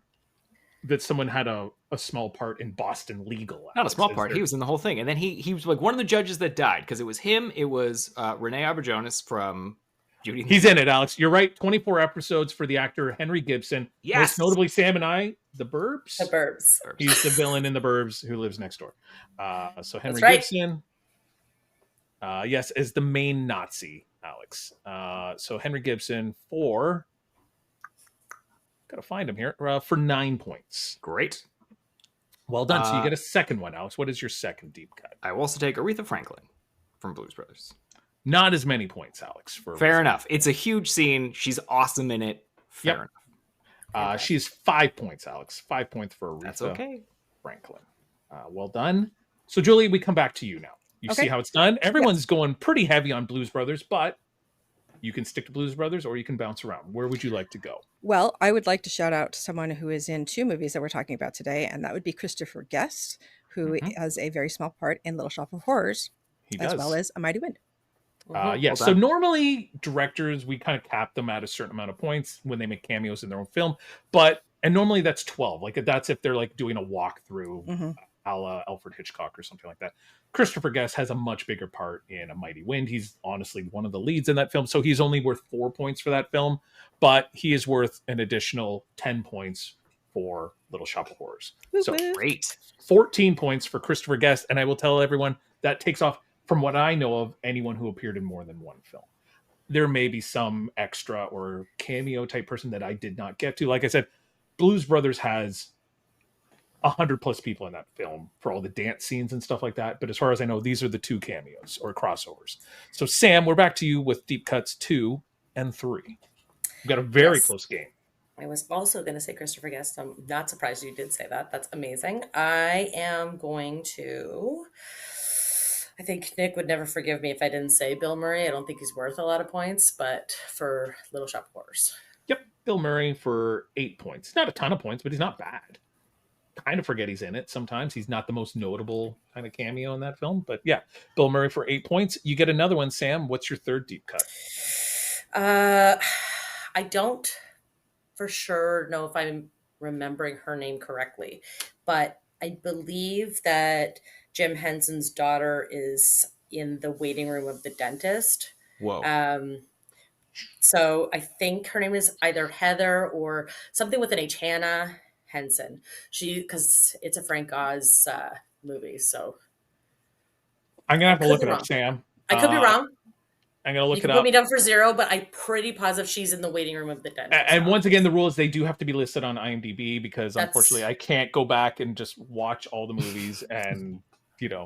that someone had a small part in Boston Legal. Not a small part. He was in the whole thing. And then he was like one of the judges that died because it was him. It was Renee Auberjonis from Judy. He's in it, Alex. You're right. 24 episodes for the actor Henry Gibson. Yes. Most notably, Sam and I, The Burbs. The Burbs. He's the villain in The Burbs who lives next door. So Henry Gibson. Yes, is the main Nazi, Alex. So Henry Gibson for... Gotta find him here. For 9 points. Great. Well done. So you get a second one, Alex. What is your second deep cut? I will also take Aretha Franklin from Blues Brothers. Not as many points, Alex. Fair enough. It's a huge scene. She's awesome in it. Fair enough. She's 5 points, Alex. 5 points for Aretha Franklin. Well done. So, Julie, we come back to you now. You see how it's done? Everyone's going pretty heavy on Blues Brothers, but you can stick to Blues Brothers or you can bounce around. Where would you like to go? Well, I would like to shout out to someone who is in 2 movies that we're talking about today, and that would be Christopher Guest, who has a very small part in Little Shop of Horrors, as well as A Mighty Wind. So normally directors, we kind of cap them at a certain amount of points when they make cameos in their own film, and normally that's 12. Like that's if they're like doing a walkthrough a la Alfred Hitchcock or something like that. Christopher Guest has a much bigger part in A Mighty Wind. He's honestly one of the leads in that film, so he's only worth 4 points for that film, but he is worth an additional 10 points for Little Shop of Horrors. So great. 14 points for Christopher Guest, and I will tell everyone that takes off, from what I know of, anyone who appeared in more than one film. There may be some extra or cameo type person that I did not get to. Like I said, Blues Brothers has 100 plus people in that film for all the dance scenes and stuff like that. But as far as I know, these are the 2 cameos or crossovers. So Sam, we're back to you with deep cuts 2 and 3. We've got a very close game. I was also going to say Christopher Guest. I'm not surprised you did say that. That's amazing. I am going to... I think Nick would never forgive me if I didn't say Bill Murray. I don't think he's worth a lot of points, but for Little Shop of Horrors. Yep, Bill Murray for 8 points. Not a ton of points, but he's not bad. Kind of forget he's in it sometimes. He's not the most notable kind of cameo in that film, but yeah, Bill Murray for 8 points. You get another one, Sam. What's your third deep cut? I don't for sure know if I'm remembering her name correctly, but I believe that Jim Henson's daughter is in the waiting room of the dentist. Whoa. So I think her name is either Heather or something with an H. Hannah Henson. Because it's a Frank Oz movie. So I'm gonna have to look it be up, wrong. Sam. I could be wrong. I'm gonna look You it can up. put me down for 0, but I'm pretty positive she's in the waiting room of the dentist. And once again, the rule is they do have to be listed on IMDb because unfortunately I can't go back and just watch all the movies and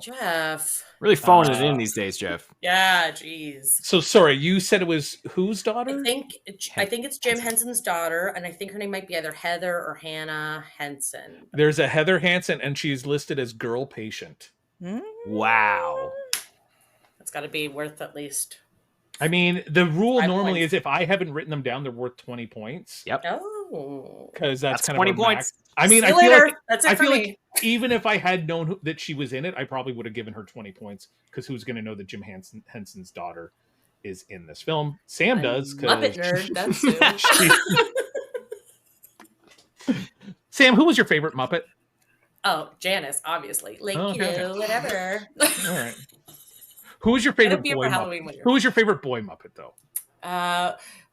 Jeff. Really phoning it in these days, Jeff. Yeah, geez. So sorry, you said it was whose daughter? I think it's Jim Henson's daughter, and I think her name might be either Heather or Hannah Henson. There's a Heather Hansen, and she's listed as girl patient. Wow. That's got to be worth at least. I mean, the rule 5 normally points. is if I haven't written them down, they're worth 20 points. Yep. Oh, Because that's kind 20 of our points. max. I mean, See you I feel later. like That's it I for feel me. like even if I had known that she was in it, I probably would have given her 20 points. Because who's going to know that Jim Henson's daughter is in this film? Sam does. Muppet nerd. That's Sam, who was your favorite Muppet? Oh, Janice, obviously. Like, Okay. whatever. All right. Who was your favorite be boy for Muppet? Halloween winter. Who was your favorite boy Muppet, though?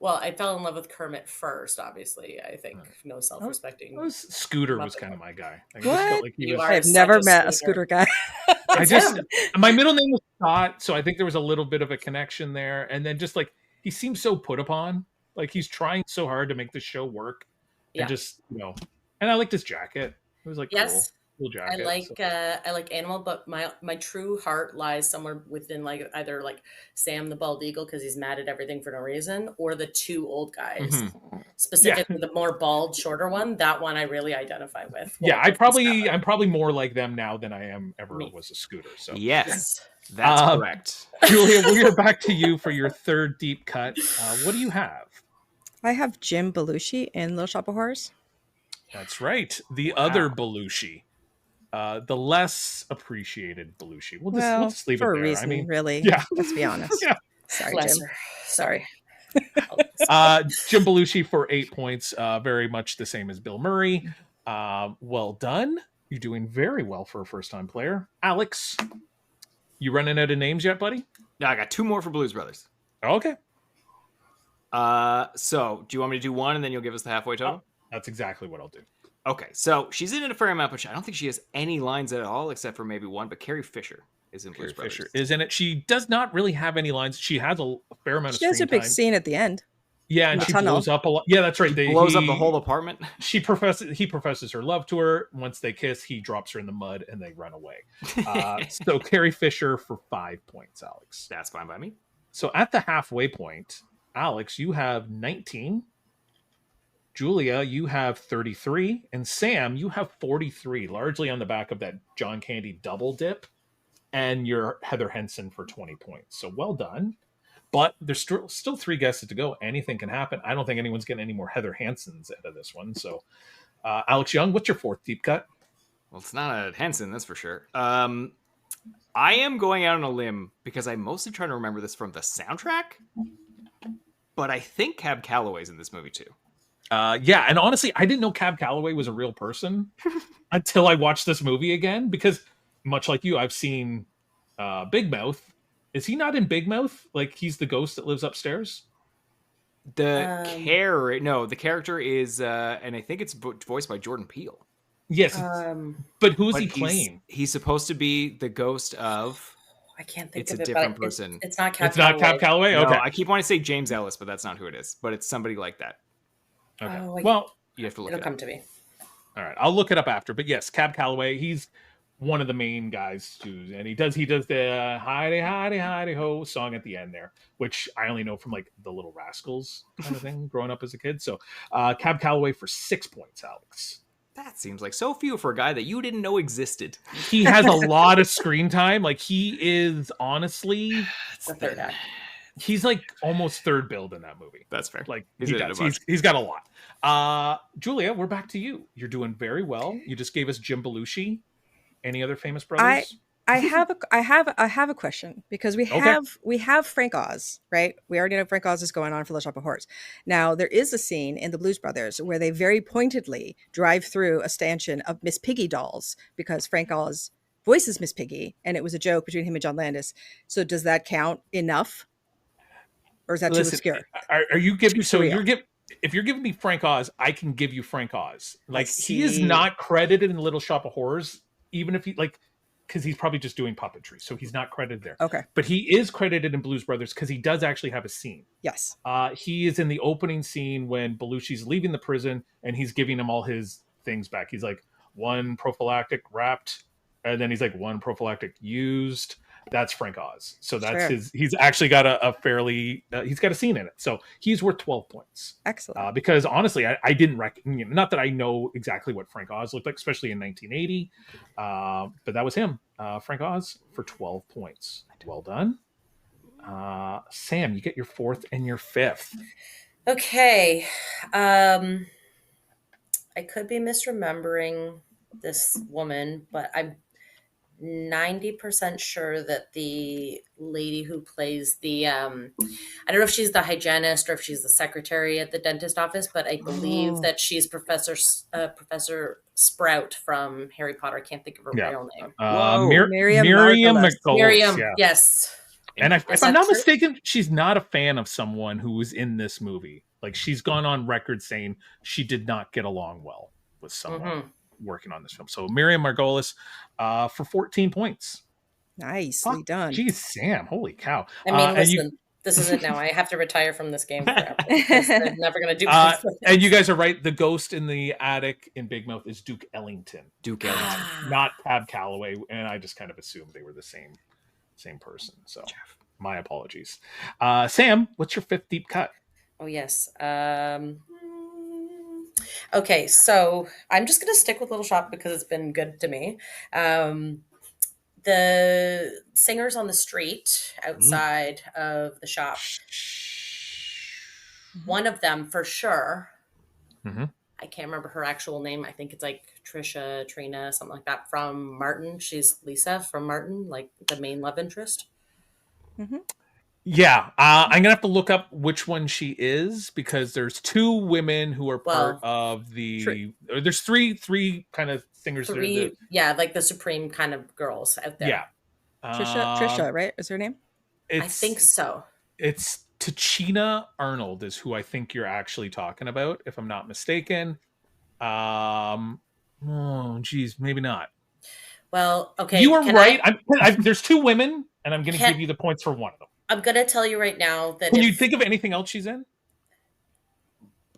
Well, I fell in love with Kermit first, obviously. I think no self-respecting. Scooter was Muppet. kind of my guy. I What? just felt like he You was. are I've such never a met a scooter. scooter guy. My middle name was Scott, so I think there was a little bit of a connection there. And then just like he seems so put upon, like he's trying so hard to make the show work, Yeah. and just And I liked his jacket. It was like Yes. cool jacket. I like Animal, but my true heart lies somewhere within like either like Sam the Bald Eagle because he's mad at everything for no reason, or the two old guys. Specifically, the more bald, shorter one. That one I really identify with. Yeah, I'm probably more like them now than I ever was a Scooter. So Yes, that's correct. Julia, we are back to you for your third deep cut. What do you have? I have Jim Belushi in Little Shop of Horrors. That's right, the other Belushi. The less appreciated Belushi. We'll just leave it there. For a reason, really. Yeah. Let's be honest. Yeah. Sorry, Bless Jim. her. Sorry. Jim Belushi for 8 points. Very much the same as Bill Murray. Well done. You're doing very well for a first-time player. Alex, you running out of names yet, buddy? No, I got 2 more for Blues Brothers. Okay. So do you want me to do one and then you'll give us the halfway total? That's exactly what I'll do. Okay, so she's in it a fair amount, but I don't think she has any lines at all except for maybe one. But Carrie Fisher is in Blues Brothers. Fisher is in it. She does not really have any lines. She has a fair amount of She has a screen big time. scene at the end. Yeah, and the she tunnel. blows up a lot. Yeah, that's right. He blows up the whole apartment. He professes her love to her. Once they kiss, he drops her in the mud and they run away. So Carrie Fisher for 5 points, Alex. That's fine by me. So at the halfway point, Alex, you have 19. Julia, you have 33. And Sam, you have 43, largely on the back of that John Candy double dip. And your Heather Henson for 20 points. So well done. But there's still 3 guesses to go. Anything can happen. I don't think anyone's getting any more Heather Hansons out of this one. So, Alex Young, what's your 4th deep cut? Well, it's not a Henson, that's for sure. I am going out on a limb because I'm mostly trying to remember this from the soundtrack. But I think Cab Calloway's in this movie too. Yeah, and honestly, I didn't know Cab Calloway was a real person until I watched this movie again. Because much like you, I've seen Big Mouth. Is he not in Big Mouth? Like he's the ghost that lives upstairs? The character is, and I think it's voiced by Jordan Peele. Yes, but who's he playing? He's supposed to be the ghost of. I can't think it's of a it. different But person. It's not Cab It's not Cab Calloway? No, Okay. I keep wanting to say James Ellis, but that's not who it is. But it's somebody like that. Okay. Oh, well, you have to look it'll it come up. to me. All right, I'll look it up after. But yes, Cab Calloway, he's one of the main guys too, and he does the "Hidey Hidey Hidey Ho" song at the end there, which I only know from like the Little Rascals kind of thing growing up as a kid. So, Cab Calloway for 6 points, Alex. That seems like so few for a guy that you didn't know existed. He has a lot of screen time. Like, he is honestly The third act. he's like almost third build in that movie. That's fair. Like, He's in it a bunch. he's got a lot. Julia, we're back to you. You're doing very well. You just gave us Jim Belushi. Any other famous brothers? I have a question, because we have Frank Oz, right? We already know Frank Oz is going on for Little Shop of Horrors. Now, there is a scene in the Blues Brothers where they very pointedly drive through a stanchion of Miss Piggy dolls, because Frank Oz voices Miss Piggy, and it was a joke between him and John Landis. So does that count enough, or is that too obscure? Are you giving? So if you're giving me Frank Oz, I can give you Frank Oz. Like, he is not credited in Little Shop of Horrors, even if he because he's probably just doing puppetry, so he's not credited there. Okay. But he is credited in Blues Brothers because he does actually have a scene. Yes. He is in the opening scene when Belushi's leaving the prison and he's giving him all his things back. He's like, 1 prophylactic wrapped, and then he's like, 1 prophylactic used. That's Frank Oz. So that's he's actually got a fairly, he's got a scene in it. So he's worth 12 points. Excellent. Because honestly, I didn't recognize, not that I know exactly what Frank Oz looked like, especially in 1980. But that was him, Frank Oz, for 12 points. Well done. Sam, you get your 4th and your 5th. Okay. I could be misremembering this woman, but I'm 90% sure that the lady who plays the I don't know if she's the hygienist or if she's the secretary at the dentist office, but I believe that she's Professor Sprout from Harry Potter. I can't think of her real name. Miriam McGoldrick. Miriam, yes. And if I'm not mistaken, she's not a fan of someone who was in this movie. Like, she's gone on record saying she did not get along well with someone working on this film. So Miriam Margolis for 14 points. Nicely done. Geez, Sam, holy cow. I mean, listen, this is it now. I have to retire from this game forever. I'm never going to do this. And you guys are right. The ghost in the attic in Big Mouth is Duke Ellington. Not Cab Calloway. And I just kind of assumed they were the same person. So my apologies. Sam, what's your 5th deep cut? Oh, yes. Okay, so I'm just going to stick with Little Shop because it's been good to me. The singers on the street outside of the shop, one of them for sure, I can't remember her actual name. I think it's like Trina, something like that, from Martin. She's Lisa from Martin, like the main love interest. Yeah, I'm gonna have to look up which one she is, because there's 2 women who are part of the. There's three kind of singers. Like the supreme kind of girls out there. Yeah, Trisha, right? Is her name? I think so. It's Tachina Arnold is who I think you're actually talking about, if I'm not mistaken. Oh, geez, maybe not. Well, okay, you are right. There's 2 women, and I'm going to give you the points for one of them. I'm going to tell you right now that. Can you think of anything else she's in?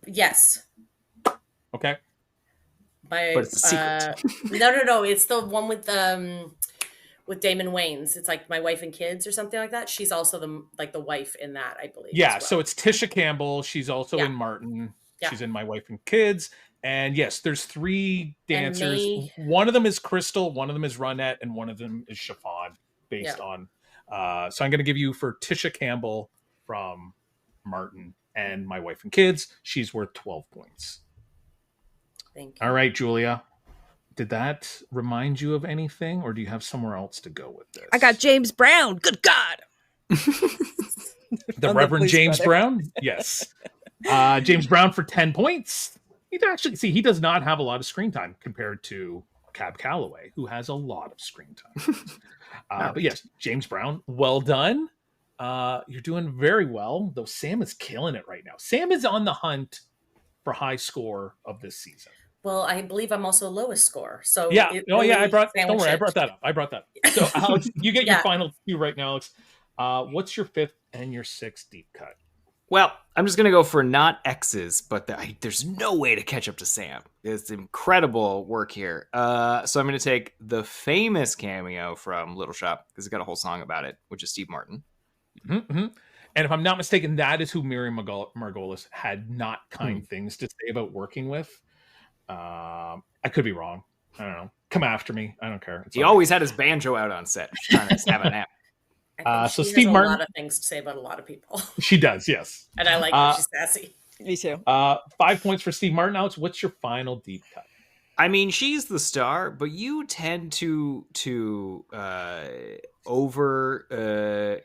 Yes. Okay. But it's a secret. No. It's the one with Damon Wayans. It's like My Wife and Kids or something like that. She's also the wife in that, I believe. Yeah. So it's Tisha Campbell. She's also in Martin. Yeah. She's in My Wife and Kids. And yes, there's 3 dancers. One of them is Crystal, one of them is Ronette, and one of them is Chiffon, based on. So I'm going to give you for Tisha Campbell from Martin and My Wife and Kids. She's worth 12 points. Thank you. All right, Julia. Did that remind you of anything, or do you have somewhere else to go with this? I got James Brown. Good God. The Reverend James Brown? Yes. James Brown for 10 points. He does not have a lot of screen time compared to Cab Calloway, who has a lot of screen time. But yes, James Brown, well done. You're doing very well, though Sam is killing it right now. Sam is on the hunt for high score of this season. Well, I believe I'm also lowest score. So I brought that up. So Alex, you get your final 2 right now, Alex. What's your 5th and your 6th deep cut? Well, I'm just going to go for not X's, but there's no way to catch up to Sam. It's incredible work here. So I'm going to take the famous cameo from Little Shop, because it's got a whole song about it, which is Steve Martin. Mm-hmm. And if I'm not mistaken, that is who Miriam Margolis had not kind things to say about working with. I could be wrong. I don't know. Come after me. I don't care. He always had his banjo out on set, trying to have a nap. I think so she Steve has Martin, a lot of things to say about a lot of people. She does, yes. And I like her. She's sassy. Me too. 5 points for Steve Martin. Alex, what's your final deep cut? I mean, she's the star, but you tend to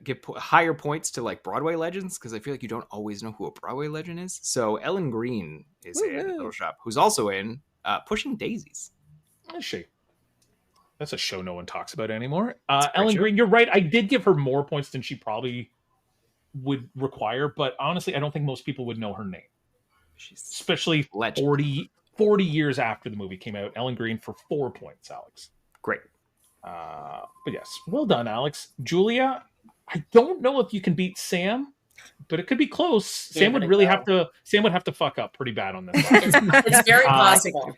give higher points to like Broadway legends because I feel like you don't always know who a Broadway legend is. So Ellen Green is in Little Shop, who's also in Pushing Daisies. Is she? That's a show no one talks about anymore. Ellen Green, you're right. I did give her more points than she probably would require, but honestly, I don't think most people would know her name. She's especially 40 years after the movie came out. Ellen Green for 4 points, Alex. Great. But yes, well done, Alex. Julia, I don't know if you can beat Sam, but it could be close. Sam would have to fuck up pretty bad on this. It's very possible.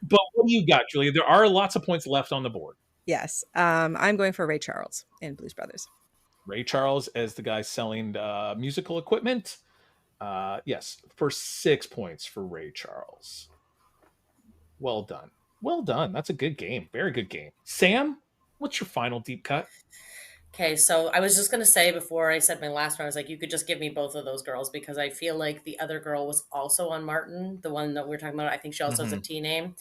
But what do you got, Julia? There are lots of points left on the board. Yes. I'm going for Ray Charles in Blues Brothers. Ray Charles as the guy selling musical equipment. Yes, for 6 points for Ray Charles. Well done. Well done. That's a good game. Very good game. Sam, what's your final deep cut? Okay, so I was just going to say before I said my last one, I was like, you could just give me both of those girls because I feel like the other girl was also on Martin, the one that we're talking about. I think she also has a T name.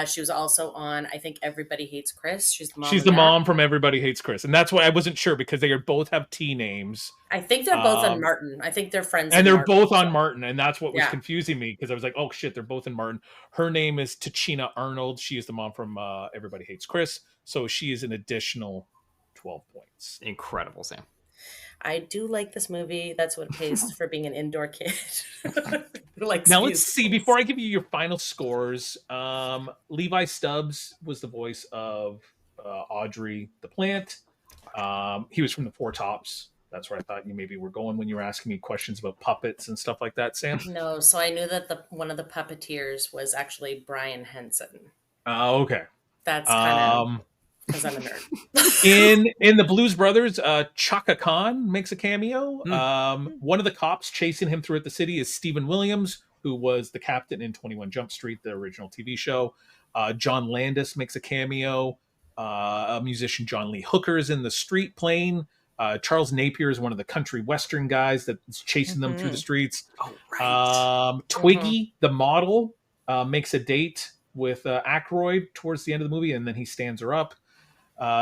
She was also on, I think, Everybody Hates Chris. She's the mom. She's the mom from Everybody Hates Chris. And that's why I wasn't sure because they both have T names. I think they're both on Martin. I think they're friends. And they're Martin, both on Martin. And that's what was confusing me because I was like, oh, shit, they're both in Martin. Her name is Tachina Arnold. She is the mom from Everybody Hates Chris. So she is an additional 12 points. Incredible, Sam. I do like this movie. That's what it pays for being an indoor kid. Now let's see. Before I give you your final scores, Levi Stubbs was the voice of Audrey the Plant. He was from the Four Tops. That's where I thought you maybe were going when you were asking me questions about puppets and stuff like that, Sam. No, so I knew that one of the puppeteers was actually Brian Henson. Okay. That's kind of... because I'm a nerd. in the Blues Brothers, Chaka Khan makes a cameo. One of the cops chasing him throughout the city is Stephen Williams, who was the captain in 21 Jump Street, the original TV show. John Landis makes a cameo. A musician, John Lee Hooker, is in The Street playing. Charles Napier is one of the country western guys that's chasing them through the streets. Oh, right. Twiggy, the model, makes a date with Aykroyd towards the end of the movie, and then he stands her up.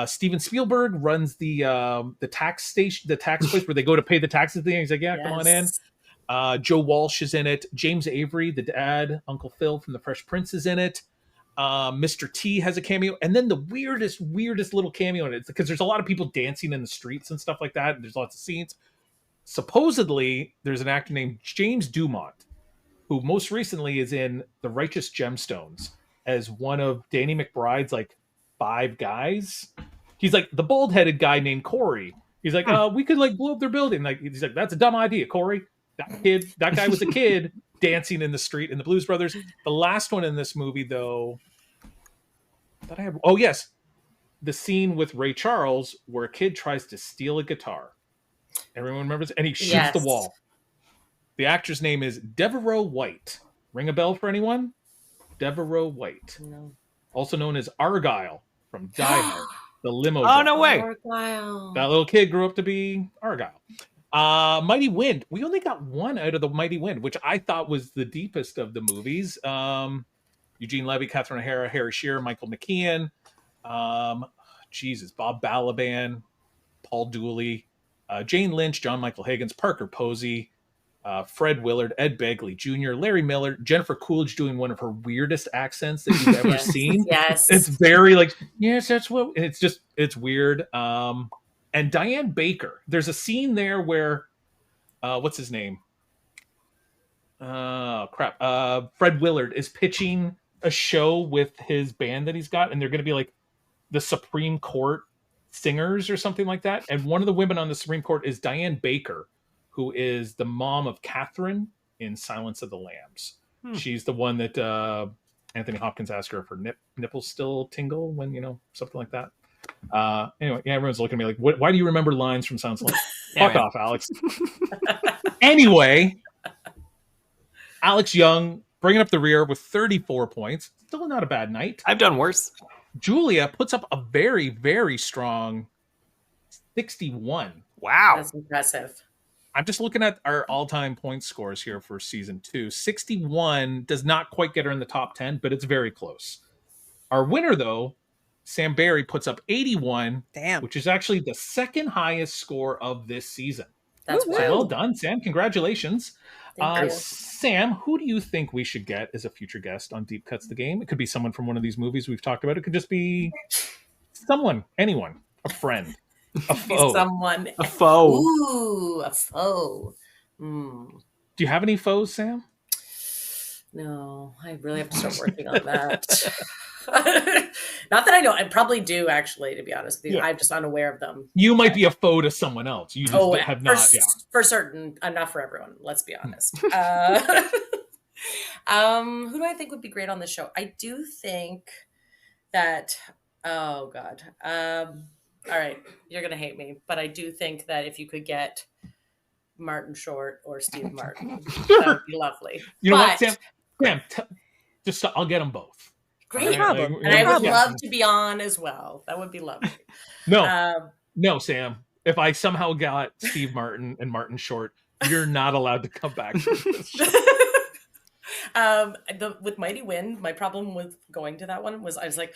Steven Spielberg runs the tax station, the tax place where they go to pay the taxes thing. He's like, yeah, come on in. Joe Walsh is in it. James Avery, the dad, Uncle Phil from The Fresh Prince, is in it. Mr. T has a cameo. And then the weirdest little cameo in it, because there's a lot of people dancing in the streets and stuff like that. And there's lots of scenes. Supposedly, there's an actor named James Dumont, who most recently is in The Righteous Gemstones as one of Danny McBride's like 5 guys. He's like the bald-headed guy named Corey. He's like, we could like blow up their building. Like, he's like, that's a dumb idea, Corey. That guy was a kid dancing in the street in the Blues Brothers. The last one in this movie, though, that I have. Oh yes, the scene with Ray Charles where a kid tries to steal a guitar. Everyone remembers, and he shoots the wall. The actor's name is Devereaux White. Ring a bell for anyone? Devereaux White, also known as Argyle from Die Hard, the limo. Oh, no way! Argyle. That little kid grew up to be Argyle. Mighty Wind. We only got one out of the Mighty Wind, which I thought was the deepest of the movies. Eugene Levy, Catherine O'Hara, Harry Shearer, Michael McKean, Bob Balaban, Paul Dooley, Jane Lynch, John Michael Higgins, Parker Posey, Fred Willard, Ed Begley Jr., Larry Miller, Jennifer Coolidge doing one of her weirdest accents that you've ever seen. Yes. It's very like, yes, that's what, and it's weird. And Diane Baker, there's a scene there where, what's his name? Fred Willard is pitching a show with his band that he's got, and they're going to be like the Supreme Court singers or something like that. And one of the women on the Supreme Court is Diane Baker, who is the mom of Catherine in Silence of the Lambs. She's the one that Anthony Hopkins asked her if her nipples still tingle when, something like that. Anyway, yeah, everyone's looking at me like, why do you remember lines from Silence of the Lambs? Fuck off, Alex. Anyway, Alex Young, bringing up the rear with 34 points. Still not a bad night. I've done worse. Julia puts up a very, very strong 61. Wow. That's impressive. I'm just looking at our all-time point scores here for season 2. 61 does not quite get her in the top 10, but it's very close. Our winner, though, Sam Barry, puts up 81, which is actually the second highest score of this season. That's wild. Well done, Sam. Congratulations. Thank you. Sam, who do you think we should get as a future guest on Deep Cuts the Game? It could be someone from one of these movies we've talked about. It could just be someone, anyone, a friend. A foe. Someone. A foe. Ooh, a foe. Do you have any foes, Sam? No, I really have to start working on that. Not that I know. I probably do, actually, to be honest with you. Yeah. I'm just unaware of them. You might be a foe to someone else. You just have not. For certain. Not for everyone. Let's be honest. Who do I think would be great on the show? I do think that. Oh God. All right, you're gonna hate me, but I do think that if you could get Martin Short or Steve Martin, that would be lovely. You know what, Sam? Just I'll get them both. Great problem, and I would love to be on as well. That would be lovely. No, Sam. If I somehow got Steve Martin and Martin Short, you're not allowed to come back to this show. With Mighty Wind, my problem with going to that one was I was like,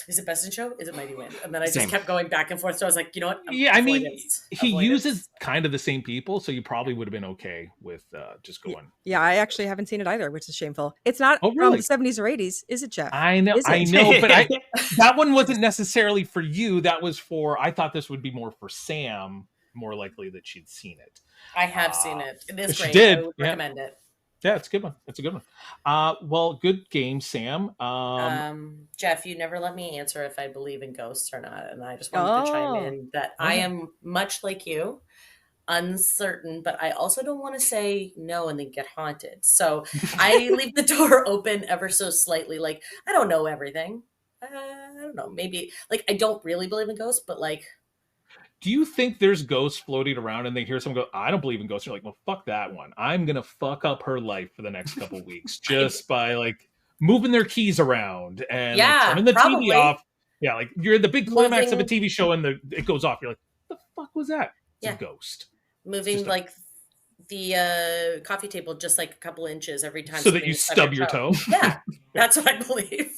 is it Best in Show? Is it Mighty Wind? And then I just kept going back and forth. So I was like, you know what? He uses kind of the same people, so you probably would have been okay with just going. Yeah, I actually haven't seen it either, which is shameful. It's not from the 70s or 80s, is it, Jeff? I know, but that one wasn't necessarily for you. That was for, I thought this would be more for Sam, more likely that she'd seen it. I have seen it. It is great. Did. I would recommend it. Yeah, it's a good one. It's a good one. Well, good game, Sam. Jeff, you never let me answer if I believe in ghosts or not. And I just wanted to chime in that I am much like you, uncertain, but I also don't want to say no and then get haunted. So I leave the door open ever so slightly. Like, I don't know everything. I don't know. Maybe, like, I don't really believe in ghosts, but like, do you think there's ghosts floating around and they hear someone go, I don't believe in ghosts? You're like, well, fuck that one. I'm going to fuck up her life for the next couple weeks just by like moving their keys around and turning the TV off. Yeah, like you're the big climax of a TV show and it goes off. You're like, what the fuck was that? It's a ghost. Moving like the coffee table just like a couple inches every time. So that you stub your toe? Yeah, that's what I believe.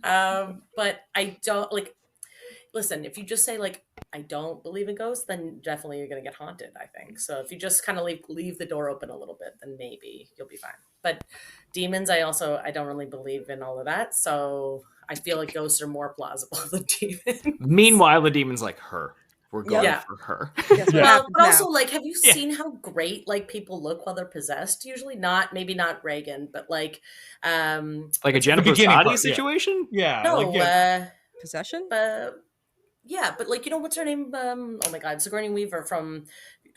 But I don't like, listen, if you just say like, I don't believe in ghosts, then definitely you're going to get haunted, I think. So if you just kind of leave the door open a little bit, then maybe you'll be fine. But demons, I don't really believe in all of that. So I feel like ghosts are more plausible than demons. Meanwhile, the demon's like, her. We're going for her. Well, but also, like, have you seen how great like people look while they're possessed? Usually, maybe not Reagan, but like a Jennifer Soddy situation. Yeah. No, possession. Yeah, but like, you know, what's her name? Oh my God, Sigourney Weaver from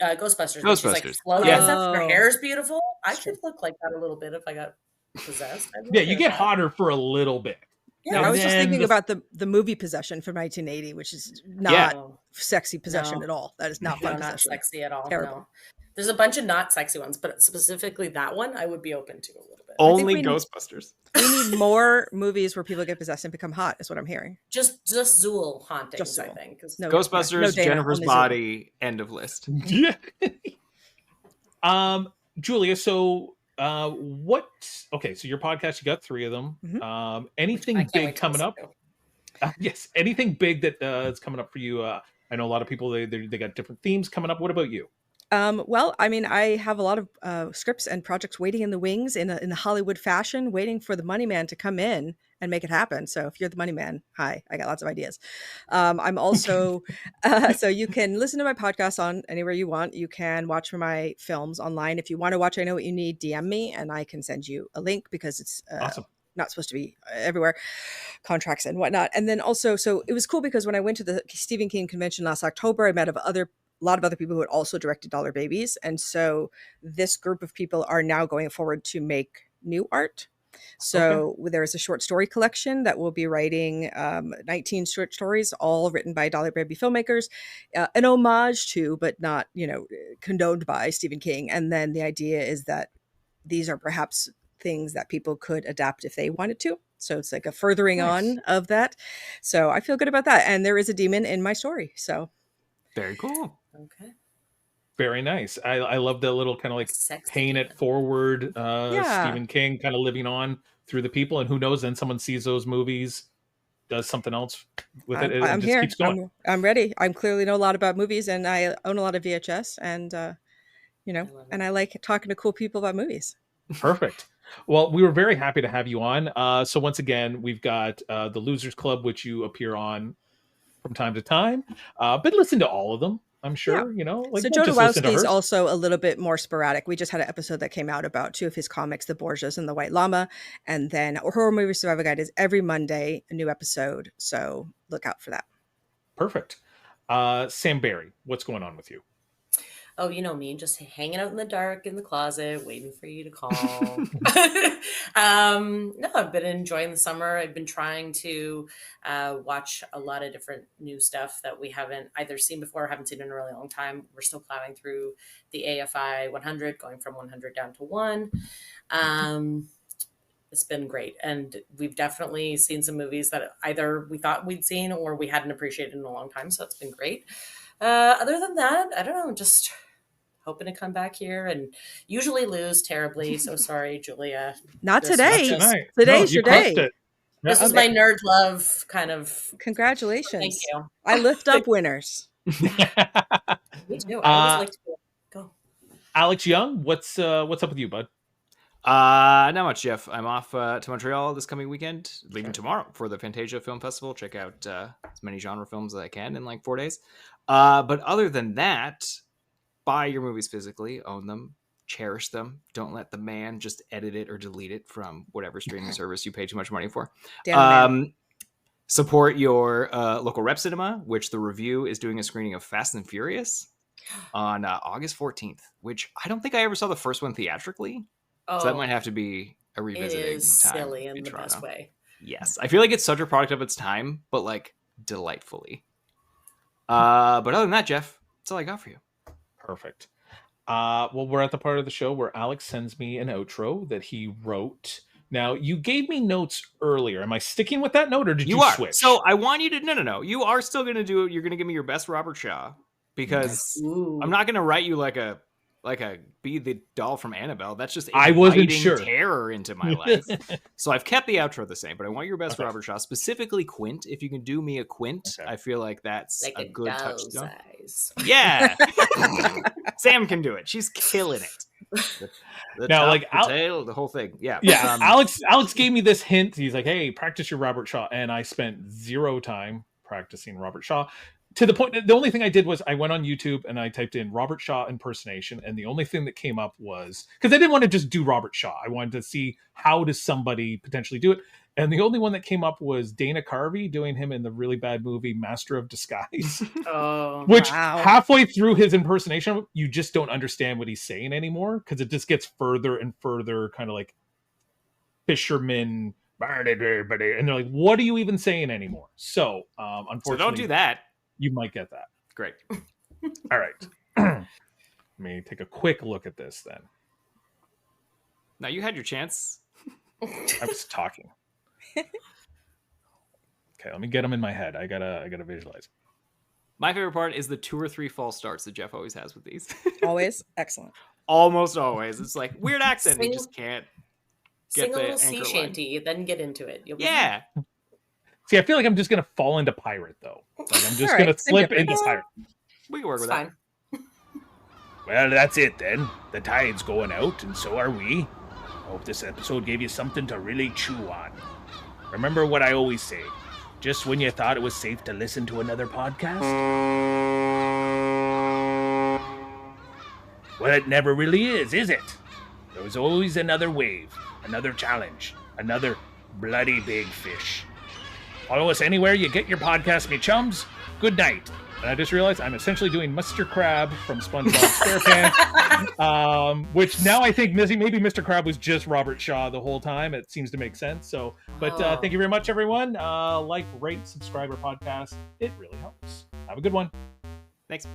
Ghostbusters. Ghostbusters. She's like floating and stuff. Her hair is beautiful. I could look like that a little bit if I got possessed. Yeah, you get hotter for a little bit. Yeah, I was just thinking about the movie Possession from 1980, which is not sexy possession at all. That is not fun. Not sexy at all. Terrible. No. There's a bunch of not sexy ones, but specifically that one, I would be open to a little bit. Only Ghostbusters. We need more movies where people get possessed and become hot, is what I'm hearing. Just Zool hauntings, Just Zool. I think. Ghostbusters, Jennifer's Body, end of list. Yeah. Julia, so so your podcast, you got 3 of them. Mm-hmm. Anything big coming up? Yes. Anything big that is coming up for you? I know a lot of people, they got different themes coming up. What about you? Well, I mean, I have a lot of scripts and projects waiting in the wings in a Hollywood fashion, waiting for the money man to come in and make it happen. So if you're the money man, hi, I got lots of ideas. I'm also, so you can listen to my podcast on anywhere you want. You can watch my films online. If you want to watch I Know What You Need, DM me and I can send you a link because it's awesome. Not supposed to be everywhere, contracts and whatnot. And then also, so it was cool because when I went to the Stephen King convention last October, I met a lot of other people who had also directed Dollar Babies. And so this group of people are now going forward to make new art. So there's a short story collection that will be writing 19 short stories, all written by Dollar Baby filmmakers, an homage to, but not, condoned by Stephen King. And then the idea is that these are perhaps things that people could adapt if they wanted to. So it's like a furthering Nice. on of that. So I feel good about that. And there is a demon in my story. So Very cool. Okay. Very nice. I love the little kind of like Sexy paying demon. it forward Yeah. Stephen King kind of living on through the people, and who knows, then someone sees those movies, does something else with it, and I'm just here. keeps going. I'm ready. I clearly know a lot about movies, and I own a lot of VHS, and you know, I love and it. I like talking to cool people about movies. Perfect. Well, we were very happy to have you on. So once again, we've got the Losers Club, which you appear on from time to time, but listen to all of them. I'm sure, you know, like So don't just listen to Jodorowsky's hers. also a little bit more sporadic. We just had an episode that came out about 2 of his comics, The Borgias and The White Llama. And then Horror Movie Survival Guide is every Monday, a new episode. So look out for that. Perfect. Sam Barry, what's going on with you? Oh, you know me, just hanging out in the dark in the closet, waiting for you to call. No, I've been enjoying the summer. I've been trying to watch a lot of different new stuff that we haven't either seen before or haven't seen in a really long time. We're still plowing through the AFI 100, going from 100 down to 1. It's been great. And we've definitely seen some movies that either we thought we'd seen or we hadn't appreciated in a long time. So it's been great. Other than that, I don't know, just hoping to come back here and usually lose terribly. So sorry, Julia. Not This today. was just- Tonight. Today's you your crushed day. it. This Yeah. was my nerd love kind of. Congratulations. Thank you. I lift up winners. Me too. I always like to go. Alex Young, what's up with you, bud? Not much, Jeff. I'm off to Montreal this coming weekend, leaving tomorrow for the Fantasia Film Festival. Check out as many genre films as I can in like 4 days. But other than that, buy your movies physically, own them, cherish them. Don't let the man just edit it or delete it from whatever streaming service you pay too much money for. Support your local rep cinema, which the review is doing a screening of Fast and Furious on August 14th, which I don't think I ever saw the first one theatrically. Oh, So that might have to be a it revisiting is time silly in the Toronto. best way. Yes, I feel like it's such a product of its time, but like delightfully. But other than that, Jeff, that's all I got for you. Perfect. Well, we're at the part of the show where Alex sends me an outro that he wrote. Now, you gave me notes earlier. Am I sticking with that note, or did you switch? So I want you to no. You are still going to do it. You're going to give me your best Robert Shaw, because Ooh. I'm not going to write you like a be the doll from Annabelle. That's just I wasn't inviting sure. terror into my life. So I've kept the outro the same, but I want your best Okay. Robert Shaw, specifically Quint. If you can do me a Quint, Okay. I feel like that's Like a good doll's touchstone. eyes. Yeah, Sam can do it. She's killing it. The Now, top, like, the tail, the whole thing. Yeah, Yeah, Alex gave me this hint. He's like, "Hey, practice your Robert Shaw," and I spent 0 time practicing Robert Shaw. To the point that the only thing I did was I went on YouTube and I typed in Robert Shaw impersonation, and the only thing that came up was, because I didn't want to just do Robert Shaw. I wanted to see how does somebody potentially do it. And the only one that came up was Dana Carvey doing him in the really bad movie Master of Disguise. Oh, Which Wow. halfway through his impersonation, you just don't understand what he's saying anymore, because it just gets further and further kind of like fisherman, and they're like, what are you even saying anymore? So unfortunately, so don't do that. You might get that. Great. All right. Let me take a quick look at this then. Now you had your chance. I was talking. Okay, let me get them in my head. I gotta visualize. My favorite part is the 2 or 3 false starts that Jeff always has with these. Always excellent. Almost always. It's like weird accent. You Sing- just can't get Sing a the little anchor sea line. shanty, then get into it. You'll be Yeah. See, I feel like I'm just gonna fall into pirate though. Like I'm just All right, gonna same slip difference. into pirate. We can work It's with that. fine. Well, that's it then. The tide's going out, and so are we. I hope this episode gave you something to really chew on. Remember what I always say. Just when you thought it was safe to listen to another podcast? Well, it never really is it? There's always another wave, another challenge, another bloody big fish. Follow us anywhere you get your podcast, me chums. Good night. And I just realized I'm essentially doing Mr. Crab from SpongeBob SquarePants, which now I think maybe Mr. Crab was just Robert Shaw the whole time. It seems to make sense. So, but thank you very much, everyone. Like, rate, subscribe our podcast. It really helps. Have a good one. Thanks.